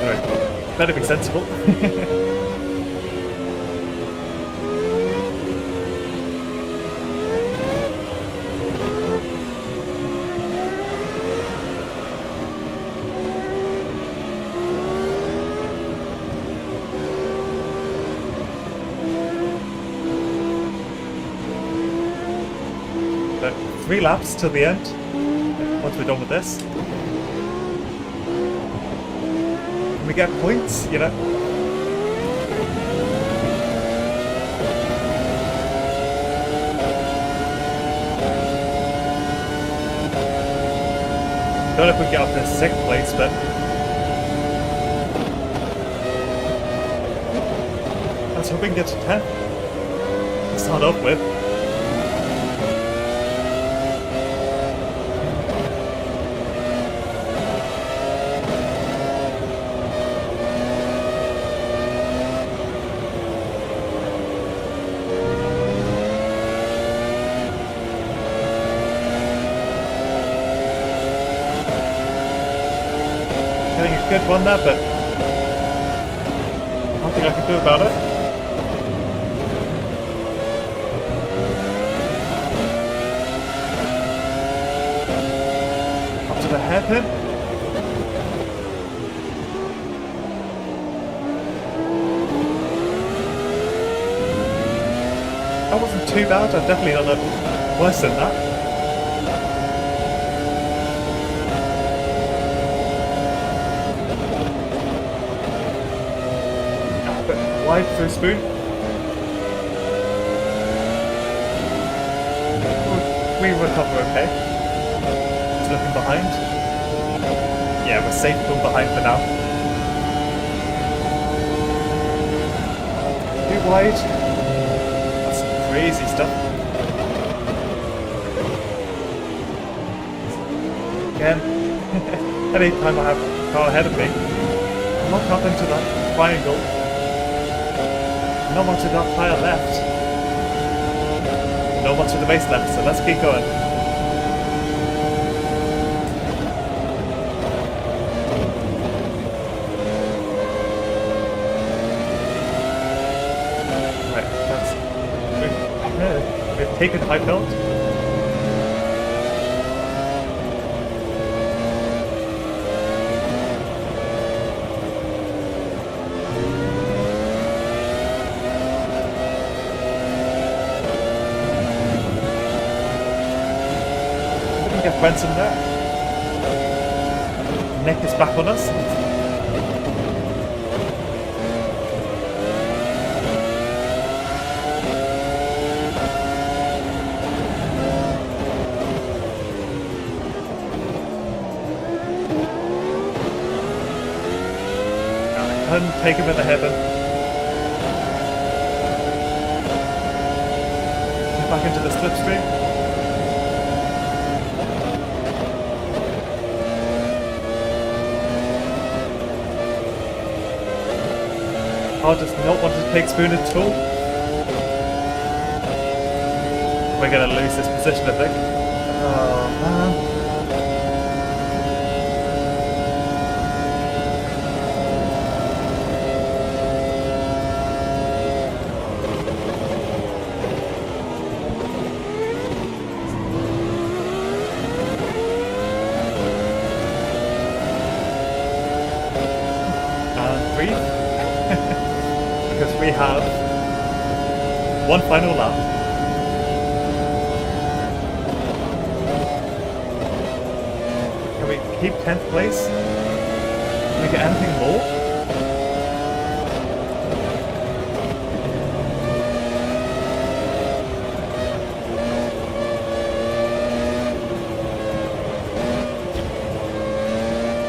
[SPEAKER 1] Anyway, better be sensible. But 3 laps till the end. Once we're done with this. Can we get points, you know? Don't know if we can get up to 6th place, but let's hope we can get to 10th to start off with. Getting a good one there, but nothing I can do about it. Up to the hairpin. That wasn't too bad. I've definitely done it worse than that. Wide through spoon. We recover okay. Just looking behind. Yeah, we're safe from behind for now. Too wide. That's some crazy stuff. Again, any time I have a car ahead of me, I'm not up into that triangle. No one to the tire left. No one to the base left, so let's keep going. Right, we've taken high belt. Get Benson there. Nick is back on us. And take him in the heaven. Back into the slipstream. I just not want to take spoon at all. We're going to lose this position, I think. Oh, man. And breathe. Because we have one final lap. Can we keep 10th place? Can we get anything more?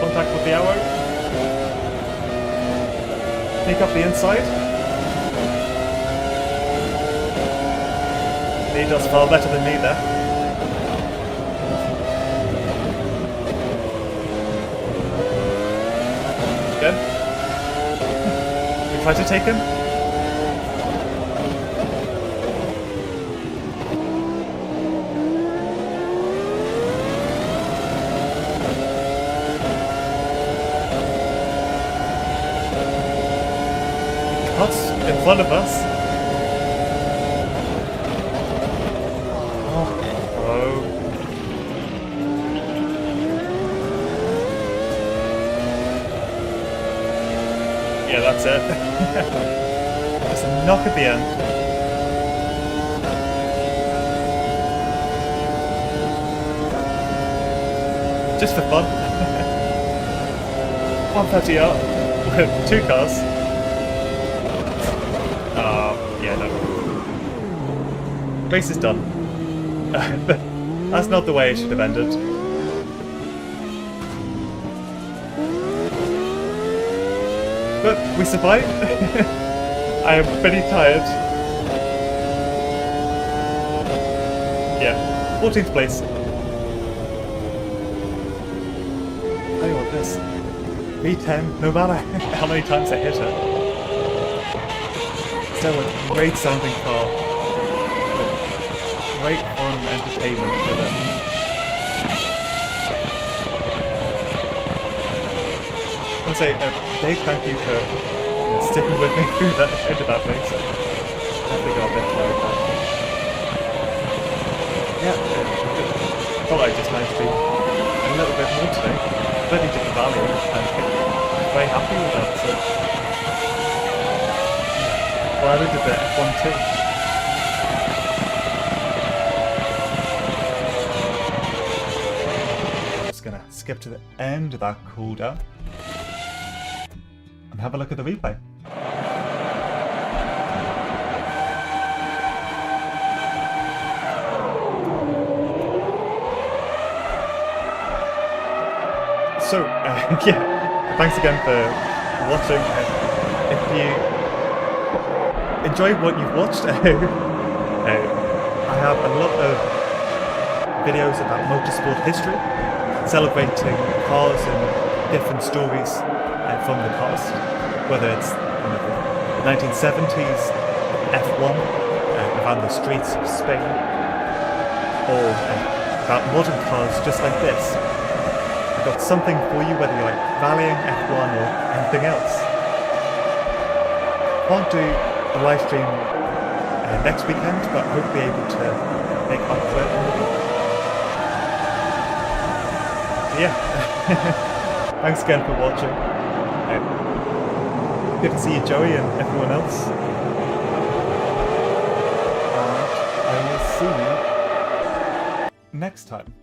[SPEAKER 1] Contact with the arrow. Sneak up the inside. He does far better than me there. Again. We try to take him. Cuts in front of us. Yeah, that's it. Just a knock at the end. just for fun. 130 out with 2 cars. Yeah, no. Race is done. That's not the way it should have ended. But we survived. I am pretty tired. Yeah, 14th place. Tell you what, this V10, no matter how many times I hit it, still a great sounding car. Great fun entertainment with it. I want to say a big thank you for sticking with me through that into that race. Definitely got a bit tired there. Yeah, I thought I just managed to be a little bit more today. Plenty different value, and I'm very happy with that. So, glad I did the F1 too. Just gonna skip to the end of that cooldown and have a look at the replay. So, yeah, thanks again for watching. If you enjoyed what you've watched, I have a lot of videos about motorsport history, celebrating cars and different stories from the past, whether it's the 1970s F1 around the streets of Spain, or about modern cars just like this. Got something for you, whether you like rallying, F1 or anything else. Can't do a live stream next weekend, but hope to be able to make up for it. Yeah, thanks again for watching. Good to see you, Joey, and everyone else. And I will see you next time.